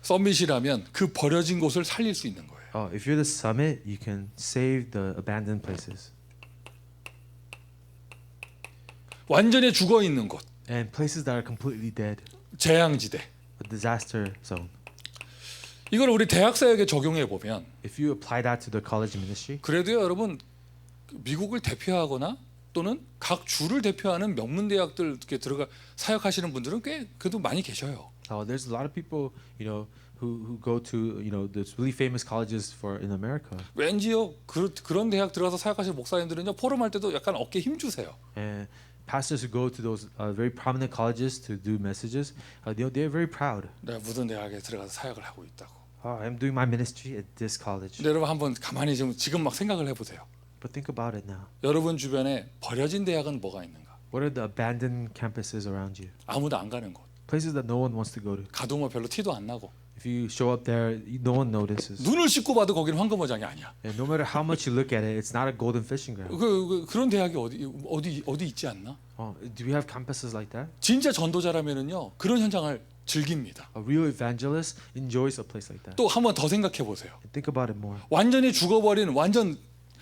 썸밋이라면 그 버려진 곳을 살릴 수 있는 거예요. If you're the summit, you can save the abandoned places. 완전히 죽어 있는 곳, And places that are completely dead, 재앙지대. a disaster zone. 이걸 우리 대학 사역에 적용해 보면 If you apply that to the college ministry, 그래도요, 여러분 미국을 대표하거나 또는 각 주를 대표하는 명문 대학들 이렇게 들어가 사역하시는 분들은 꽤 그래도 많이 계셔요. there's a lot of people, who go to, those really famous colleges in America. 왠지요 그런 대학 들어가서 사역하시는 목사님들은요 포럼할 때도 약간 어깨 힘 주세요. And pastors who go to those very prominent colleges to do messages, they're very proud. 내가 무슨 대학에 들어가서 사역을 하고 있다고. I'm doing my ministry at this college. 근데 여러분 한번 가만히 지금 막 생각을 해보세요. But think about it now. 여러분 주변에 버려진 대학은 뭐가 있는가? What are the abandoned campuses around you? 아무도 안 가는 곳. Places that no one wants to go to. 가도 뭐 별로 티도 안 나고. If you show up there, no one notices. 눈을 씻고 봐도 거기는 황금어장이 아니야. And no matter how much you look at it, it's not a golden fishing ground. 그런 대학이 어디 있지 않나? Do we have campuses like that? 진짜 전도자라면은요 그런 현장을 즐깁니다. A real evangelist enjoys a place like that. 또 한 번 더 생각해 보세요. And think about it more. 완전히 죽어버린 완전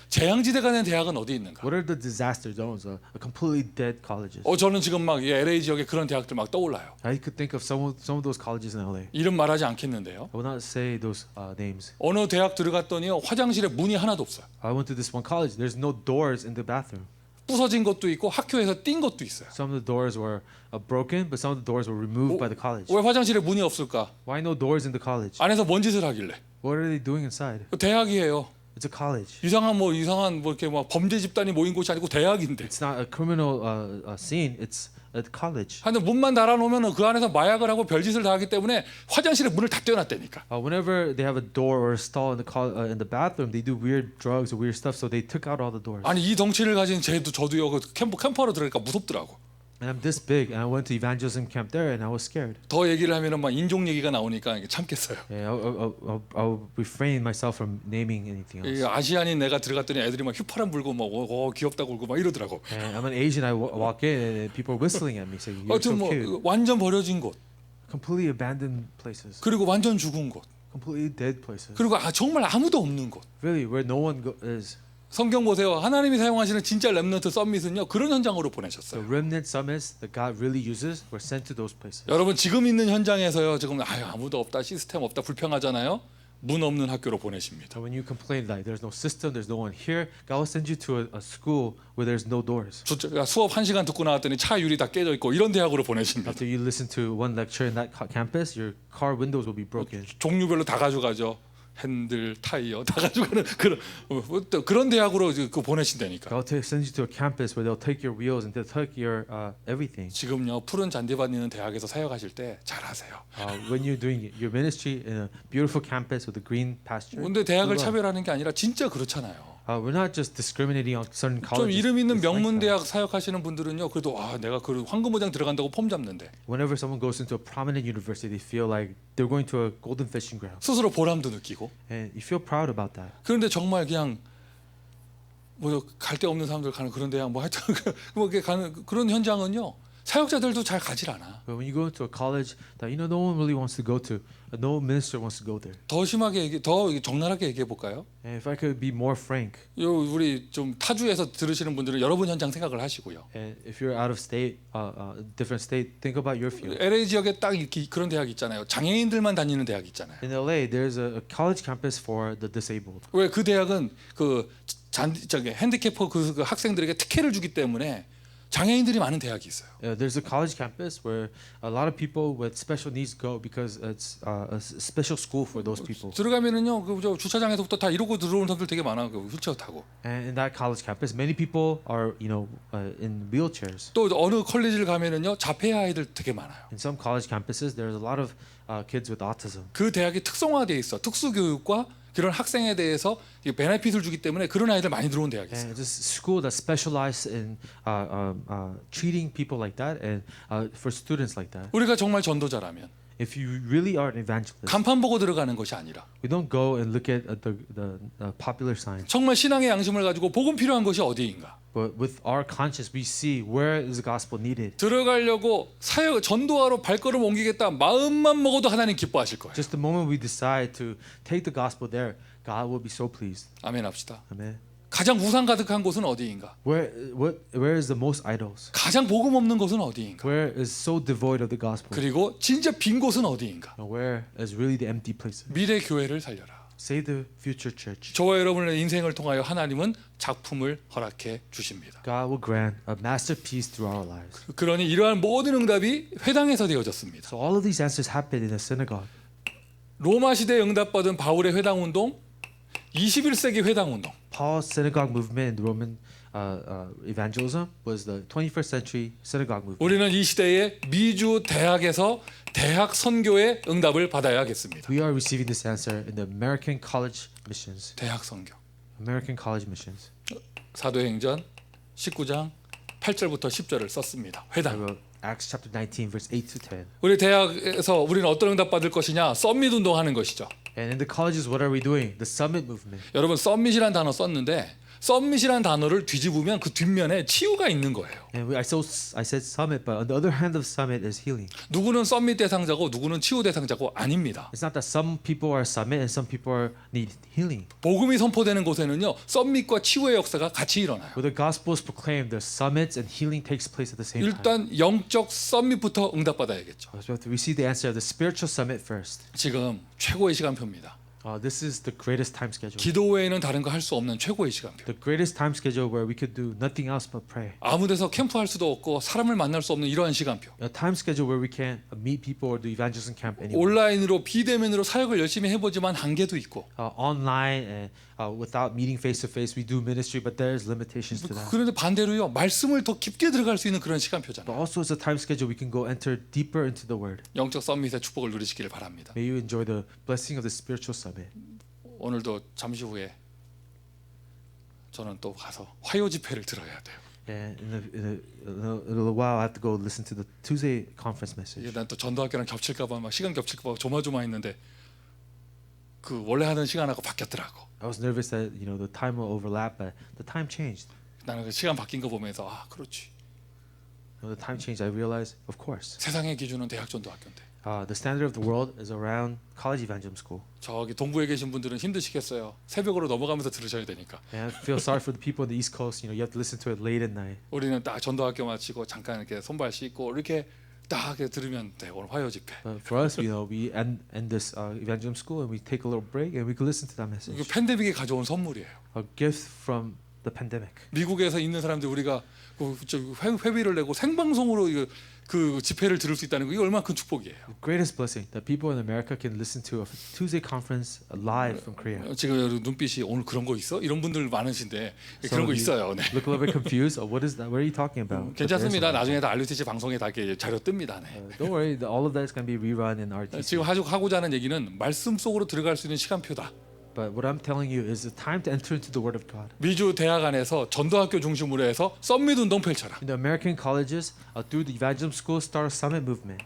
재앙지대가 된 대학은 어디 있는가? What are the disaster zones? A completely dead colleges. 저는 지금 막 LA 지역에 그런 대학들 막 떠올라요. I could think of some of those colleges in LA. 이름 말하지 않겠는데요. I will not say those names. 어느 대학 들어갔더니요 화장실에 문이 하나도 없어요. I went to this one college. There's no doors in the bathroom. 부서진 것도 있고 학교에서 뛴 것도 있어요. Some of the doors were broken, but some of the doors were removed by the college. 왜 화장실에 문이 없을까? Why no doors in the college? 안에서 뭔 짓을 하길래? What are they doing inside? 대학이에요. It's a college. 이상한 뭐 이렇게 막 범죄 집단이 모인 곳이 아니고 대학인데. It's not a criminal scene. It's a college. 근데 문만 달아놓으면 그 안에서 마약을 하고 별짓을 다 하기 때문에 화장실에 문을 다 떼어놨다니까. Whenever they have a door or a stall in the bathroom, they do weird drugs or weird stuff. So they took out all the doors. 아니 이 덩치를 가진 저도요 그 캠프하러 들어가니까 무섭더라고. And I'm this big, and I went to evangelism camp there, and I was scared. 더 얘기를 하면은 막 인종 얘기가 나오니까 이게 참겠어요. Yeah, I'll refrain myself from naming anything 이 else. 아시안인 내가 들어갔더니 애들이 막 휘파람 불고 막 귀엽다 굴고 막 이러더라고. And I'm an Asian. I walk in, and people are whistling at me, saying, "You're so 하여튼 뭐 cute." 완전 버려진 곳, Completely abandoned places, 그리고 완전 죽은 곳, completely dead places. 그리고 정말 아무도 없는 곳. Really, where no one is. 성경 보세요. 하나님이 사용하시는 진짜 렘넌트 서밋은요 그런 현장으로 The 보내셨어요. remnant summits that God really uses were sent to those places. 여러분 지금 있는 현장에서요 지금 아무도 없다 시스템 없다 불평하잖아요. 문 없는 학교로 보내십니다. So when you complain like there's no system, there's no one here, God will send you to a school where there's no doors. 수업 1시간 듣고 나왔더니 차 유리 다 깨져 있고 이런 대학으로 보내십니다. After you listen to one lecture in that campus, your car windows will be broken. 종류별로 다 가져가죠. 핸들, 타이어 다 가져가는 그런 대학으로 그 보내신다니까. God will send you to a campus where they'll take your wheels and they'll take your everything. 지금요 푸른 잔디밭 있는 대학에서 사역하실 때 잘하세요. When you're doing your ministry in a beautiful campus with a green pasture. 근데 대학을 do well. 차별하는 게 아니라 진짜 그렇잖아요. We're not just discriminating on certain 좀 colleges. 이름 있는 It's like 명문 that. 대학 사역하시는 분들은요 그래도 내가 그 황금모장 들어간다고 폼 잡는데 Whenever someone goes into a prominent university, they feel like they're going to a golden fishing ground, 스스로 보람도 느끼고. and you feel proud about that. 그런데 정말 그냥 뭐 갈 데 없는 사람들 가는 그런 대학 뭐 하여튼 뭐 이렇게 가는 그런 현장은요 사역자들도 잘 가질 않아. But when you go into a college that no one really wants to go to, no minister wants to go there. 더 심하게 더 적나라하게 얘기해 볼까요? And if I could be more frank, 우리 좀 타주에서 들으시는 분들은 여러분 현장 생각을 하시고요. and if you're out of state, different state, think about your field. LA 지역에 딱 이렇게 그런 대학 있잖아요. 장애인들만 다니는 대학 있잖아요. In LA, there's a college campus for the disabled. 왜 그 대학은 그 핸디캐퍼 그 학생들에게 특혜를 주기 때문에 장애인들이 많은 대학이 있어요. There's a college campus where a lot of people with special needs go because it's a special school for those people. 들어가면은요 그 주차장에서부터 다 이러고 들어오는 사람들 되게 많아. 그 휠체어 타고. And in that college campus, many people are in wheelchairs. 또 어느 컬리지를 가면은요 자폐 아이들 되게 많아요. In some college campuses, there's a lot of kids with autism. 그 대학이 특성화돼 있어. 특수 교육과 그런 학생에 대해서 베네핏을 주기 때문에 그런 아이들 많이 들어온 대학이 있어요. And it's a school that specializes in treating people like that and for students like that. 우리가 정말 전도자라면 If you really are an evangelist, 간판 보고 들어가는 것이 아니라 we don't go and look at the popular signs. 정말 신앙의 양심을 가지고 복음 필요한 것이 어디인가? But with our conscience, we see where is the gospel needed. 들어가려고 사역 전도하러 발걸음 옮기겠다 마음만 먹어도 하나님 기뻐하실 거예요. Just the moment we decide to take the gospel there, God will be so pleased. 아멘 합시다. Amen. 가장 우상 가득한 곳은 어디인가? Where is the most idols? 가장 복음 없는 곳은 어디인가? Where is so devoid of the gospel? 그리고 진짜 빈 곳은 어디인가? And where is really the empty places? 미래 교회를 살려라. Save the future church. 저와 여러분의 인생을 통하여 하나님은 작품을 허락해 주십니다. God will grant a masterpiece through our lives. 그러니 이러한 모든 응답이 회당에서 되어졌습니다. So all of these answers happened in a synagogue. 로마 시대에 응답받은 바울의 회당 운동, 21세기 회당 운동. Paul's synagogue movement in Roman evangelism was the 21st century synagogue movement. 우리는 이 시대에 미주 대학에서 대학 선교의 응답을 받아야겠습니다. We are receiving this answer in the American college missions. 대학 선교. American college missions. 사도행전 19장 8절부터 10절을 썼습니다. I 회당. wrote Acts chapter 19 verse 8 to 10. 우리 대학에서 우리는 어떤 응답 받을 것이냐? 썸밋 운동하는 것이죠. And in the colleges, what are we doing? The summit movement. 여러분 썸밋이란 단어 썼는데 썸밋이란 단어를 뒤집으면 그 뒷면에 치유가 있는 거예요. And I said summit, but on the other hand of summit is healing. 누구는 썸밋 대상자고 누구는 치유 대상자고 아닙니다. It's not that some people are summit and some people need healing. 복음이 선포되는 곳에는요 썸밋과 치유의 역사가 같이 일어나요. Where the gospel is proclaimed, the summits and healing takes place at the same time. 일단 영적 썸밋부터 응답받아야겠죠. So we have to receive the answer of the spiritual summit first. 지금 최고의 시간표입니다. This is the greatest time schedule. 기도 외에는 다른 거 할 수 없는 최고의 시간표. The greatest time schedule where we could do nothing else but pray. 아무 데서 캠프할 수도 없고 사람을 만날 수 없는 이러한 시간표. A time schedule where we can't meet people or do evangelism camp anymore. 온라인으로 비대면으로 사역을 열심히 해보지만 한계도 있고 Online and without meeting face to face, we do ministry, but there's limitations to that. 그런데 반대로요, 말씀을 더 깊게 들어갈 수 있는 그런 시간표잖아요. But also, it's a time schedule we can go enter deeper into the Word. 영적 썸밋의 축복을 누리시기를 바랍니다. May you enjoy the blessing of the spiritual summit. 오늘도 잠시 후에 저는 또 가서 화요 집회를 들어야 돼요. And in a little while, I have to go listen to the Tuesday conference message. 이게 난 또 전도학교랑 겹칠까봐 막 시간 겹칠까봐 조마조마했는데 그 원래 하는 시간하고 바뀌었더라고. I was nervous that the time will overlap, but the time changed. 나는 그 시간 바뀐 거 보면서 아 그렇지. When the time changed, I realized, of course, 세상의 기준은 대학 전도학교인데 the standard of the world is around college evangelism school. 저기 동부에 계신 분들은 힘드시겠어요. 새벽으로 넘어가면서 들으셔야 되니까. And I feel sorry for the people on the East Coast. You have to listen to it late at night. 우리는 딱 전도학교 마치고 잠깐 이렇게 손발 씻고 이렇게 딱 이렇게 들으면 돼. 오늘 화요 집회. But for us, we end this evangelism school and we take a little break and we can listen to that message. 이게 팬데믹이 가져온 선물이에요. A gift from the pandemic. 미국에서 있는 사람들 우리가 회비를 내고 생방송으로 그 집회를 들을 수 있다는 거 이게 얼마나 큰 축복이에요. The greatest blessing that people in America can listen to a Tuesday conference live from Korea. 지금 여러분 눈빛이 오늘 그런 거 있어? 이런 분들 많으신데 그런 거 있어요. 네. Look a little bit confused. What is that? What are you talking about? 괜찮습니다. 나중에 다 RUTC 방송에 다 이렇게 자료 뜹니다. 네. Don't worry. All of that is going to be rerun in RTC. 지금 하고자 하는 얘기는 말씀 속으로 들어갈 수 있는 시간표다. But what I'm telling you is the time to enter into the Word of God. 미주 대학 안에서 전도학교 중심으로 해서 썸밋 운동 펼쳐라. In the American colleges, through the evangelism school, start a summit movement.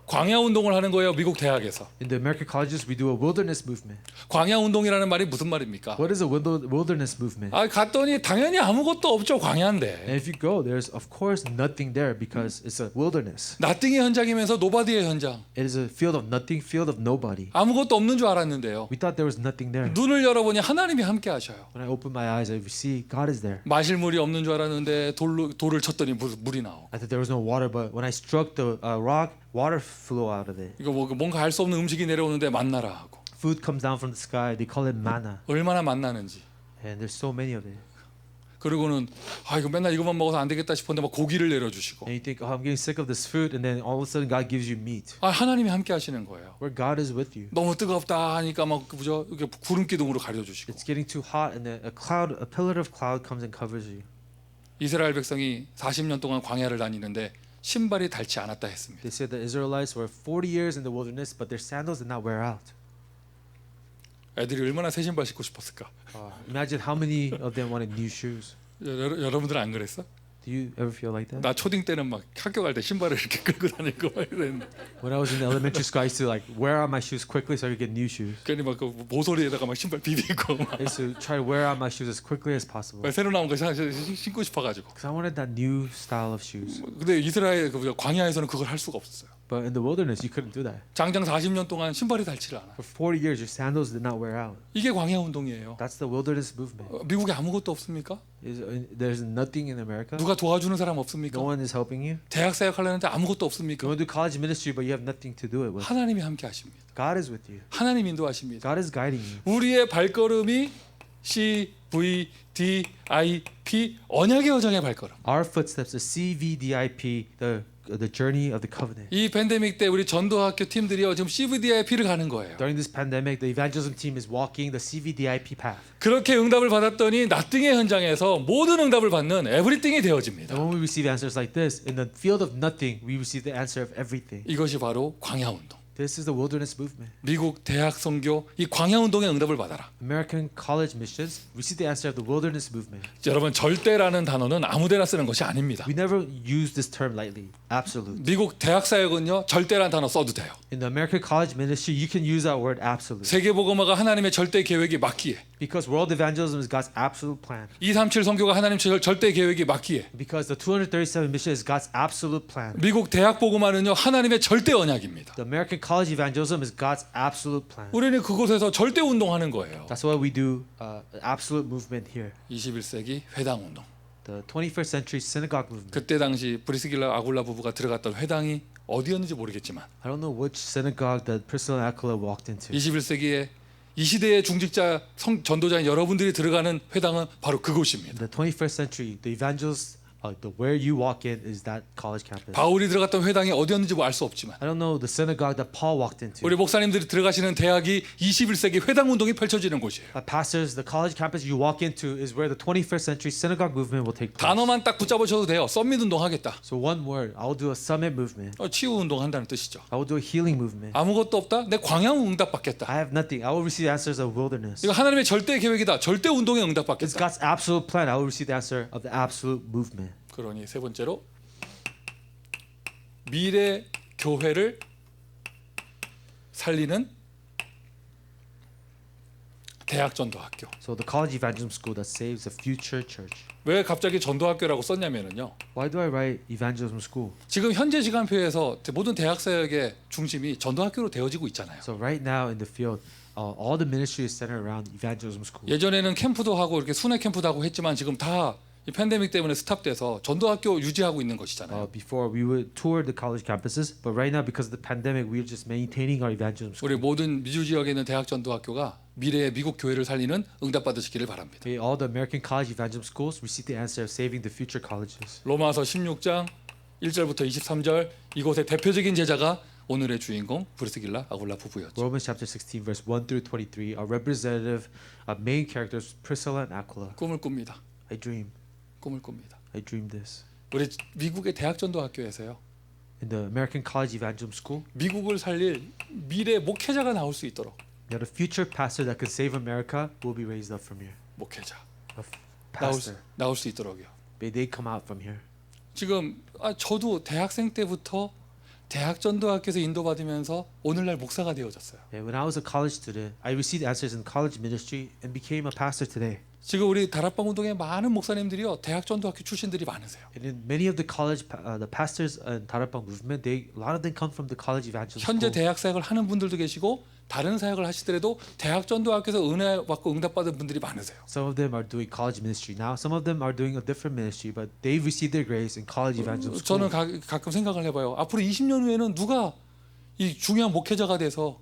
광야 운동을 하는 거예요. 미국 대학에서. In the American colleges, we do a wilderness movement. 광야 운동이라는 말이 무슨 말입니까? What is a wilderness movement? 갔더니 당연히 아무것도 없죠. 광야인데. And if you go, there's of course nothing there because it's a wilderness. 나띵의 현장이면서 노바디의 현장. It is a field of nothing, field of nobody. 아무것도 없는 줄 알았는데요. We thought there was nothing there. 눈을 열어보니 하나님이 함께 하셔요. When I open my eyes, I see God is there. 마실 물이 없는 줄 알았는데 돌을 쳤더니 물이 나오고. I thought there was no water, but when I struck the rock, water flew out of it. 이거 뭔가 알 수 없는 음식이 내려오는데 만나라 하고. Food comes down from the sky. They call it manna, 얼마나 만나는지. and there's so many of it. 그리고는 이거 맨날 이것만 먹어서 안 되겠다 싶었는데 막 고기를 내려주시고. And you think, I'm getting sick of this food, and then all of a sudden God gives you meat. 하나님이 함께 하시는 거예요. Where God is with you. 너무 뜨겁다 하니까 막 그죠? 이렇게 구름 기둥으로 가려주시고. It's getting too hot, and then a pillar of cloud comes and covers you. 이스라엘 백성이 40년 동안 광야를 다니는데 신발이 닳지 않았다 했습니다. They said the Israelites were 40 years in the wilderness, but their sandals did not wear out. 애들이 얼마나 새 신발 신고 싶었을까? Imagine how many of them wanted new shoes. 여러분들은 안 그랬어? Do you ever feel like that? 나 초딩 때는 막 학교 갈 때 신발을 이렇게 끌고 다니고 막 이랬는데 When I was in elementary school, I used to wear out my shoes quickly so I could get new shoes. 괜히 막 그 모서리에다가 막 신발 비비고 막 I used to try to wear out my shoes as quickly as possible 새로 나온 거 신고 싶어가지고. because I wanted that new style of shoes. 근데 이스라엘 광야에서는 그걸 할 수가 없었어요. But in the wilderness, you couldn't do that. 장장 40년 동안 신발이 닳지를 않아. For 40 years, your sandals did not wear out. 이게 광야 운동이에요. That's the wilderness movement. 미국에 아무것도 없습니까? There's nothing in America. 누가 도와주는 사람 없습니까? No one is helping you. 대학 사역 하려는데 아무것도 You 없습니까? want to do college ministry, but you have nothing to do it with. 하나님이 함께 하십니다. God is with you. 하나님 인도하십니다. God is guiding you. 우리의 발걸음이 CVDIP 언약의 여정의 발걸음. Our footsteps, the CVDIP, the journey of the covenant. 이 팬데믹 때 우리 전도학교 팀들이요 지금 CVDIP를 가는 거예요. During this pandemic, the evangelism team is walking the CVDIP path. 그렇게 응답을 받았더니 나띵의 현장에서 모든 응답을 받는 에브리띵이 되어집니다. And when we receive answers like this, in the field of nothing, we receive the answer of everything. 이것이 바로 광야 운동. This is the wilderness movement. 미국 대학 선교 이 광야 운동의 응답을 받아라. American college missions receive the answer of the wilderness movement. 여러분 절대라는 단어는 아무데나 쓰는 것이 아닙니다. We never use this term lightly. Absolute. 미국 대학 사역은요 절대라는 단어 써도 돼요. In the American college ministry, you can use that word absolute. 세계복음화가 하나님의 절대 계획이 맞기에 Because world evangelism is God's absolute plan. 237 선교가 하나님 절대 계획이 맞기에 Because the 237 mission is God's absolute plan. 미국 대학 복음화는요 하나님의 절대 언약입니다. The American college evangelism is God's absolute plan. 우리는 그곳에서 절대 운동하는 거예요. That's why we do absolute movement here. 21세기 회당 운동. The 21st century synagogue movement. 그때 당시 브리스길라 아굴라 부부가 들어갔던 회당이 어디였는지 모르겠지만 I don't know which synagogue that Priscilla and Aquila walked into. 21세기에 이 시대의 중직자 전도자인 여러분들이 들어가는 회당은 바로 그곳입니다. The 21st century, the evangelists Where you walk in is that college campus. 바울이 들어갔던 회당이 어디였는지 뭐 알 수 없지만 I don't know the synagogue that Paul walked into. 우리 목사님들이 들어가시는 대학이 21세기 회당 운동이 펼쳐지는 곳이에요. Pastors, the college campus you walk into is where the 21st century synagogue movement will take place. 단어만 딱 붙잡으셔도 돼요. 썸밋 운동 하겠다. So one word, I will do a summit movement. 치유 운동 한다는 뜻이죠. I will do a healing movement. 아무것도 없다? 내 광야 응답 받겠다. I have nothing. I will receive the answers of wilderness. 이거 하나님의 절대 계획이다. 절대 운동에 응답 It's 받겠다. God's absolute plan. I will receive the answer of the absolute movement. 그러니 세 번째로 미래 교회를 살리는 대학 전도학교. So the college evangelism school that saves the future church. 왜 갑자기 전도학교라고 썼냐면요. Why do I write evangelism school? 지금 현재 시간표에서 모든 대학 사역의 중심이 전도학교로 되어지고 있잖아요. So right now in the field, all the ministry is centered around evangelism school. 예전에는 캠프도 하고 이렇게 순회 캠프도 하고 했지만 지금 다 이 팬데믹 때문에 스탑돼서 전도학교 유지하고 있는 것이잖아요. Before we would tour the college campuses, but right now because of the pandemic, we're just maintaining our evangelism school. 우리 모든 미주 지역에 있는 대학 전도학교가 미래의 미국 교회를 살리는 응답 받으시기를 바랍니다. May all the American college evangelism schools receive the answer of saving the future colleges. 로마서 16장 1절부터 23절 이곳의 대표적인 제자가 오늘의 주인공 브리스길라 아굴라 부부였죠. Romans chapter 16 verse 1 through 23 are representative of main characters Priscilla and Aquila. 꿈을 꿉니다. I dream 꿈을 this. 우리 미국의 대학 전도학교에서요. In the American college evangelism school, 미국을 살릴 미래 목회자가 나올 수 있도록 that a future pastor that could save America will be raised up from here. 목회자 A pastor. 나올 수 있도록요. May they come out from here. 지금 저도 대학생 때부터 대학 전도학교에서 인도받으면서 오늘날 목사가 되어졌어요. Yeah, when I was a college student, I received answers in college ministry and became a pastor today. 지금 우리 다락방 운동에 많은 목사님들이요 대학 전도학교 출신들이 많으세요. And in many of the college, the pastors in Tarapang movement, a lot of them come from the college evangelism 현재 school. 대학 사역을 하는 분들도 계시고 다른 사역을 하시더라도 대학 전도학교에서 은혜 받고 응답받은 분들이 많으세요. Some of them are doing college ministry now. Some of them are doing a different ministry, but they've received their grace in college evangelism school. 저는 가끔 생각을 해봐요. 앞으로 20년 후에는 누가 이 중요한 목회자가 돼서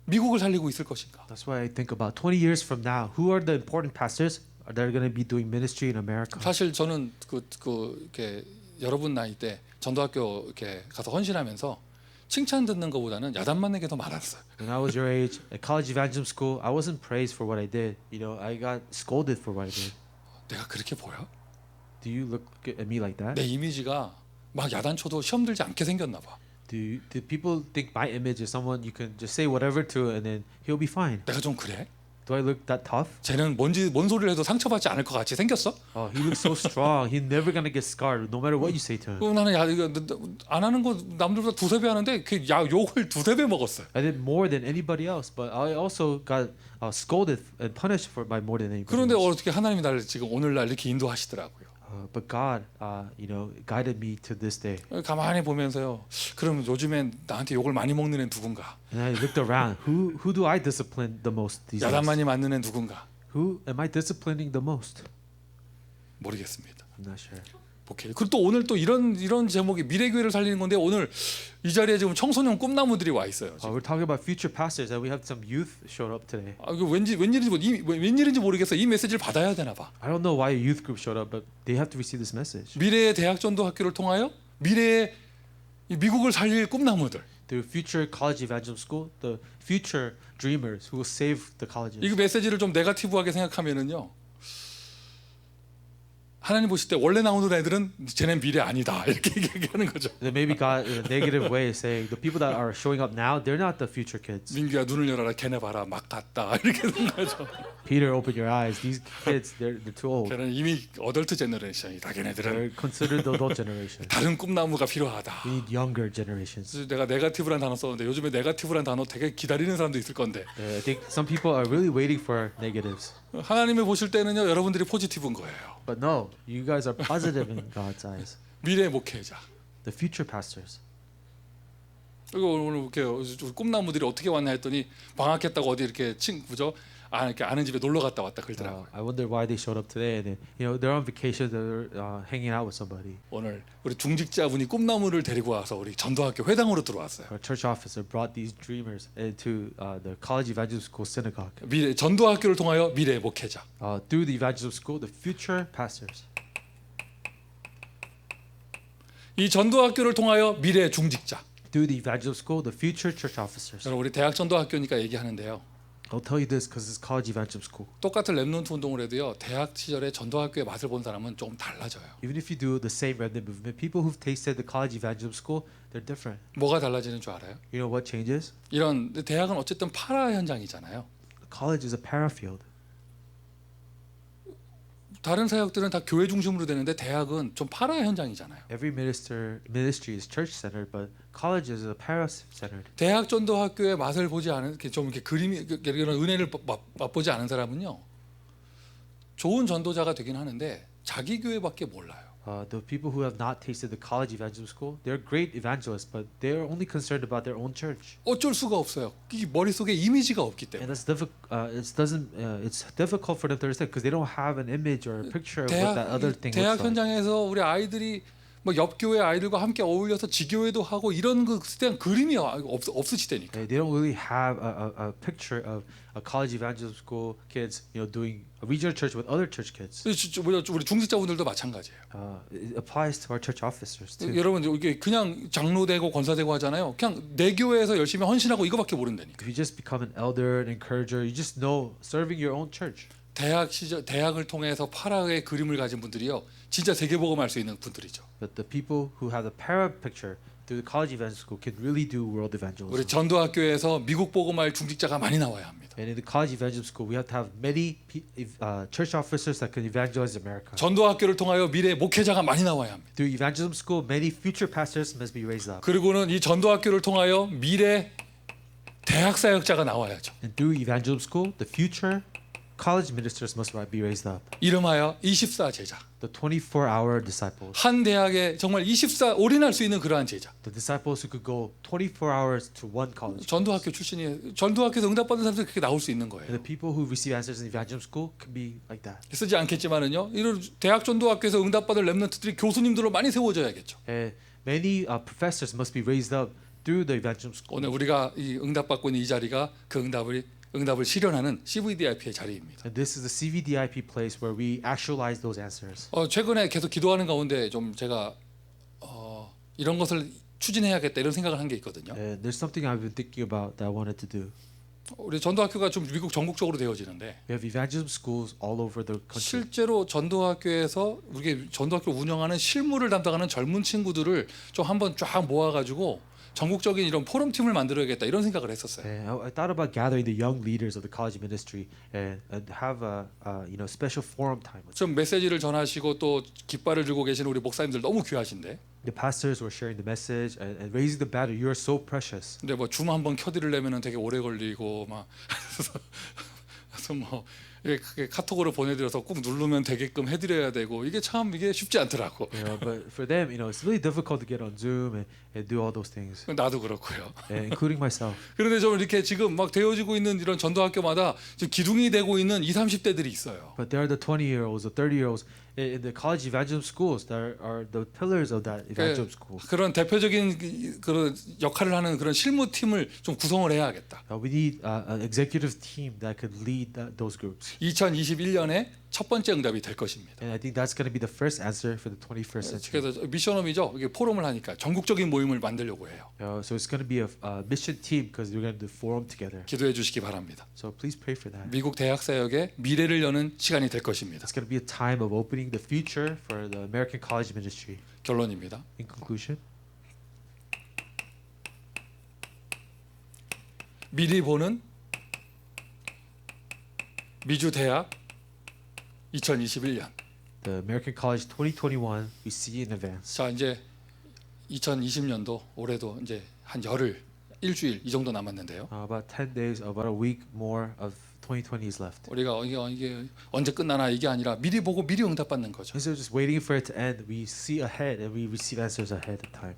미국을 살리고 있을 것인가? That's why I think about 20 years from now, who are the important pastors that are going to be doing ministry in America? 사실 저는 이렇게 여러분 나이 때 전도학교 이렇게 가서 헌신하면서 칭찬 듣는 것보다는 야단 맞는 게 더 많았어요. When I was your age at college evangelism school, I wasn't praised for what I did. You know, I got scolded for what I did. 내가 그렇게 보여? Do you look at me like that? 내 이미지가 막 야단 쳐도 시험 들지 않게 생겼나 봐. Do people think my image is someone you can just say whatever to and then he'll be fine? 내가 좀 그래? Do I look that tough? 쟤는 뭔 소리를 해도 상처받지 않을 것 같이 생겼어? Oh, he looks so strong. He's never gonna get scarred, no matter what you say to him. 나는 이거 안 하는 거 남들보다 두세 배 하는데 그 욕을 두세 배 먹었어요. I did more than anybody else, but I also got scolded and punished for by more than anybody 그런데 else. 어떻게 하나님이 나를 지금 오늘날 이렇게 인도하시더라고요. But God, guided me to this day. 가만히 보면서요. 그럼 요즘엔 나한테 욕을 많이 먹는 애 누군가? And I looked around. Who do I discipline the most these 야단 days? 많이 맞는 애 누군가? Who am I disciplining the most? 모르겠습니다. I'm not sure. 오케이. 그리고 또 오늘 또 이런 제목이 미래교회를 살리는 건데 오늘 이 자리에 지금 청소년 꿈나무들이 와 있어요. 지금. We're talking about future pastors, and we have some youth showed up today. 이거 웬일인지 모르겠어. 이 메시지를 받아야 되나 봐. I don't know why a youth group showed up, but they have to receive this message. 미래의 대학 전도 학교를 통하여 미래의 이 미국을 살릴 꿈나무들. The future college evangelism school, the future dreamers who will save the colleges. 이 메시지를 좀 네거티브하게 생각하면은요. 하나님 보실 때 원래 나오는 애들은 쟤네 미래 아니다 이렇게 얘기하는 거죠. Then maybe God, in a negative way, is saying the people that are showing up now, they're not the future kids. 민규야 눈을 열어라 걔네 봐라 막 갔다 이렇게 된 거죠. Peter, open your eyes. These kids, they're too old. 걔는 이미 어덜트 제너레이션이다. 걔네들은 They're considered the adult generation. 다른 꿈나무가 필요하다. We need younger generations. 그래서 내가 네거티브란 단어 썼는데 요즘에 네거티브란 단어 되게 기다리는 사람도 있을 건데 I think some people are really waiting for negatives. 하나님이 보실 때는요 여러분들이 포지티브인 거예요. But no, you guys are positive in God's eyes. 미래 목회자. The future pastors. 이거 오늘 이렇게 꿈나무들이 어떻게 왔나 했더니 방학했다고 어디 이렇게 그죠? 이렇게 아는 집에 놀러 갔다 왔다 그러더라고요. I wonder why they showed up today. And then, they're on vacation. They're hanging out with somebody. 오늘 우리 중직자분이 꿈나무를 데리고 와서 우리 전도학교 회당으로 들어왔어요. Our church officer brought these dreamers into the college evangelism school synagogue. 미래 전도학교를 통하여 미래 목회자. Through the evangelism school, the future pastors. 이 전도학교를 통하여 미래 중직자. Through the evangelism school, the future church officers. 여러분 우리 대학 전도학교니까 얘기하는데요. I'll tell you this because it's college evangelism school. 똑같은 렘넌트 운동을 해도요. 대학 시절에 전도학교의 맛을 본 사람은 조금 달라져요. Even if you do the same remnant movement, people who've tasted the college evangelism school, they're different. 뭐가 달라지는 줄 알아요? You know what changes? 이런 대학은 어쨌든 파라 현장이잖아요. College is a parafield. 다른 사역들은 다 교회 중심으로 되는데 대학은 좀 파라 현장이잖아요. Every ministry is church centered, but college is a para centered. 대학 전도학교의 맛을 보지 않은 좀 이렇게 그림이 이런 은혜를 맛보지 않은 사람은요. 좋은 전도자가 되긴 하는데 자기 교회밖에 몰라요. The people who have not tasted the college evangelism school, they're great evangelists, but they're only concerned about their own church. 어쩔 수가 없어요. 이 머릿속에 이미지가 없기 때문에. And it's difficult for them to understand because they don't have an image or a picture of what that other thing 대학 looks like. 현장에서 우리 아이들이 뭐 옆 교회 아이들과 함께 어울려서 지교회도 하고 이런 그 대한 그림이 없으시다니까. They don't really have a picture of a college evangelism school kids, doing a regional church with other church kids. 우리 중직자분들도 마찬가지예요. It applies to our church officers too. 여러분 이게 그냥 장로되고 권사되고 하잖아요. 그냥 내 교회에서 열심히 헌신하고 이거밖에 모른다니까. If you just become an elder, an encourager, you just know serving your own church. 대학을 통해서 파라의 그림을 가진 분들이요, 진짜 세계복음할 수 있는 분들이죠. But the people who have the para picture through the college evangelism school can really do world 우리 evangelism. 전도학교에서 미국 복음할 중직자가 많이 나와야 합니다. And in the college evangelism school, we have to have many church officers that can evangelize America. 전도학교를 통하여 미래 목회자가 많이 나와야 합니다. Through evangelism school, many future pastors must be raised up. 그리고는 이 전도학교를 통하여 미래 대학 사역자가 나와야죠. And through evangelism school, the future college ministers must be raised up. 이름하여 24 제자. The 24-hour disciples. 한 대학에 정말 24 올인할 수 있는 그러한 제자. The disciples who could go 24 hours to one college. 전도학교 출신이 전도학교에서 응답받은 사람들이 그렇게 나올 수 있는 And 거예요. the people who receive answers in evangelism school can be like that. 쓰지 않겠지만은요. 이런 대학 전도학교에서 응답받을 렘넌트들이 교수님들로 많이 세워져야겠죠. And many professors must be raised up through the evangelism school. 오늘 우리가 이 응답받고 있는 이 자리가 그 응답을 실현하는 CVDIP의 자리입니다. And this is the CVDIP place where we actualize those answers. 최근에 계속 기도하는 가운데 좀 제가 이런 것을 추진해야겠다 이런 생각을 한 게 있거든요. And there's something I've been thinking about that I wanted to do. 우리 전도학교가 좀 미국 전국적으로 되어지는데 We have evangelism schools all over the country. 실제로 전도학교에서 우리 전도학교 운영하는 실무를 담당하는 젊은 친구들을 좀 한번 쫙 모아가지고 전국적인 이런 포럼 팀을 만들어야겠다 이런 생각을 했었어요. And I thought about gathering the young leaders of the college ministry and have a special forum time with them. 좀 메시지를 전하시고 또 깃발을 들고 계시는 우리 목사님들 너무 귀하신데. The pastors were sharing the message and raising the banner. You are so precious. 근데 뭐 줌 한번 켜드리려면은 되게 오래 걸리고 막 그래서 뭐 이게 카톡으로 보내드려서 꾹 누르면 되게끔 해드려야 되고 이게 쉽지 않더라고. But for them, it's really difficult to get on Zoom and do all those things, 나도 그렇고요. including myself. 그런데 좀 이렇게 지금 막 되어지고 있는 이런 전도학교마다 지금 기둥이 되고 있는 20, 30대들이 있어요. But there are the 20-year-olds, the 30-year-olds in the college evangelism schools that are the pillars of that evangelism school. 그런 대표적인 그런 역할을 하는 그런 실무팀을 좀 구성을 해야겠다. We need an executive team that could lead those groups. 2021년에 첫 번째 응답이 될 것입니다. And I think that's going to be the first answer for the 21st century. 그래서 미션홈이죠. 이게 포럼을 하니까 전국적인 모임을 만들려고 해요. So it's going to be a mission team because we're going to do forum together. 기도해 주시기 바랍니다. So please pray for that. 미국 대학 사역의 미래를 여는 시간이 될 것입니다. It's going to be a time of opening the future for the American college ministry. 결론입니다. In conclusion, 미리 보는 미주 대학 2021년. the American College 2021 we see in advance. 자, 이제 2020년도 올해도 이제 한 일주일 이 정도 남았는데요. About 10 days, about a week more of 2020 is left. 우리가 이게 언제 끝나나 이게 아니라 미리 보고 미리 응답받는 거죠. Instead of just waiting for it to end, we see ahead and we receive answers ahead of time.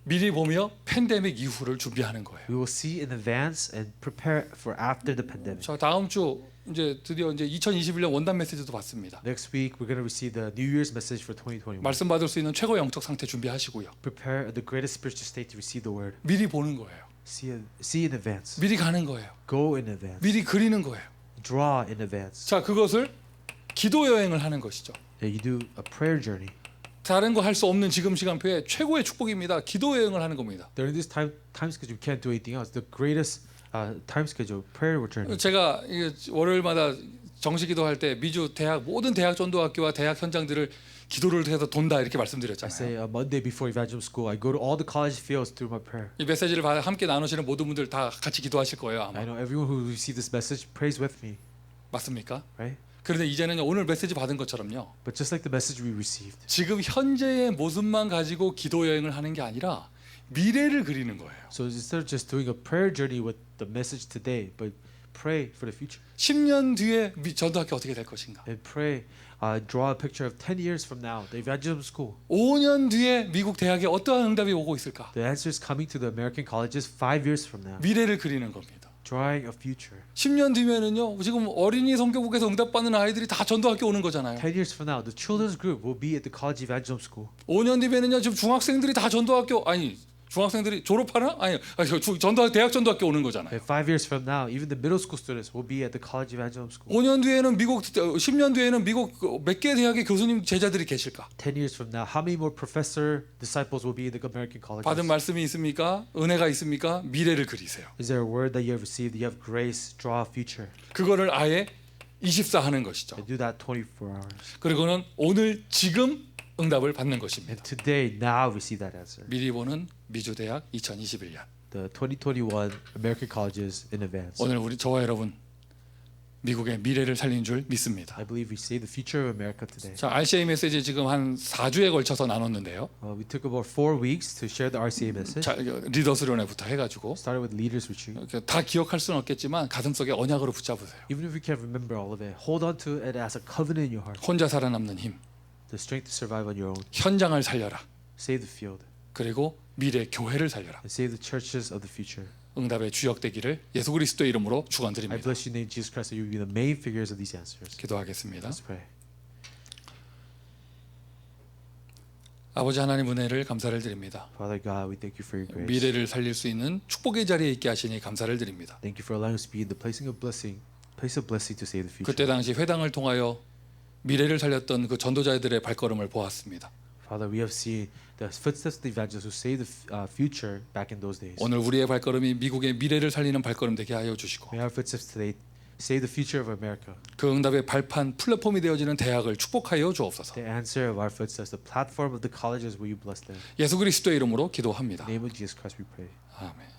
미리 보며 팬데믹 이후를 준비하는 거예요. We will see in advance and prepare for after the pandemic. 자, 다음 주 이제 드디어 이제 2021년 원단 메시지도 받습니다. Next week, we're going to receive the New Year's message for 2021. 말씀 받을 수 있는 최고 영적 상태 준비하시고요. Prepare the greatest spiritual state to receive the word. 미리 보는 거예요. See in advance. 미리 가는 거예요. Go in advance. 미리 그리는 거예요. Draw in advance. 자, 그것을 기도 여행을 하는 것이죠. And you do a prayer journey. 다른 거 할 수 없는 지금 시간표에 최고의 축복입니다. 기도 여행을 하는 겁니다. During this time schedule, we can't do anything else. The greatest time schedule, prayer journey. 제가 월요일마다 정시 기도할 때 미주 대학 모든 대학 전도학교와 대학 현장들을 기도를 해서 돈다 이렇게 I 말씀드렸잖아요. say Monday before evangelism school, I go to all the college fields through my prayer. 이 메시지를 함께 나누시는 모든 분들 다 같이 기도하실 거예요 아마. I know everyone who received this message prays with me, 맞습니까? right? 그런데 이제는 오늘 메시지 받은 것처럼요. But just like the message we received, 지금 현재의 모습만 가지고 기도 여행을 하는 게 아니라 미래를 그리는 거예요. so instead of just doing a prayer journey with the message today, but pray for the future 10년 뒤에 전도학교 어떻게 될 것인가? and pray. Draw a picture of 10 years from now, the evangelism school. 5년 뒤에 미국 대학에 어떠한 응답이 오고 있을까? The answer is coming to the American colleges 5 years from now. 미래를 그리는 겁니다. Drawing a future. 10년 뒤면은요. 지금 어린이 성교국에서 응답받는 아이들이 다 전도학교 오는 거잖아요. 10 years from now, the children's group will be at the college evangelism school. 5년 뒤면은요. 지금 중학생들이 다 전도학교 아니 중학생들이 졸업하나? 아니 대학 전도학교 오는 거잖아요. And 5 years from now, even the middle school students will be at the college evangelism school. 5년 뒤에는 미국 10년 뒤에는 미국 몇 개 대학의 교수님 제자들이 계실까? 10 years from now, how many more professor disciples will be in the American colleges? 받은 말씀이 있습니까? 은혜가 있습니까? 미래를 그리세요. Is there a word that you have received? You have grace, draw a future. 그거를 아예 24 하는 것이죠. And do that 24 hours. 그리고는 오늘 지금 응답을 받는 것입니다. And today, now receive that answer. 미리 보는 미주대학 2021년. The 2021 American colleges in advance. 오늘 우리 저와 여러분 미국의 미래를 살린 줄 믿습니다. I believe we save the future of America today. 자, RCA 메시지 지금 한 4주에 걸쳐서 나눴는데요. We took about 4 weeks to share the RCA message. 자, 리더 수련회부터 해가지고 Started with leaders retreat. 다 기억할 수는 없겠지만 가슴속에 언약으로 붙잡으세요. Even if you can't remember all of it, hold on to it as a covenant in your heart. 혼자 살아남는 힘, The strength to survive on your own. 현장을 살려라. Save the field. 그리고 미래 교회를 살려라. And save the churches of the future. 응답의 주역되기를 예수 그리스도의 이름으로 I 축원드립니다. bless you in the name of Jesus Christ that you will be the main figures of these answers. 기도하겠습니다. Let's pray. 아버지 하나님 은혜를 감사를 드립니다. Father God, we thank you for your grace. 미래를 살릴 수 있는 축복의 자리에 있게 하시니 감사를 드립니다. Thank you for allowing us to be in the place of blessing to save the future. 그때 당시 회당을 통하여 미래를 살렸던 그 전도자들의 발걸음을 보았습니다. Father, we have seen the footsteps of the evangelists who saved the future back in those days. 오늘 우리의 발걸음이 미국의 미래를 살리는 발걸음 되게 하여 주시고 May our footsteps today save the future of America. 그 응답의 발판 플랫폼이 되어지는 대학을 축복하여 주옵소서. The answer of our footsteps, the platform of the colleges, will you bless them? 예수 그리스도의 이름으로 기도합니다. In the name of Jesus Christ we pray. 아멘.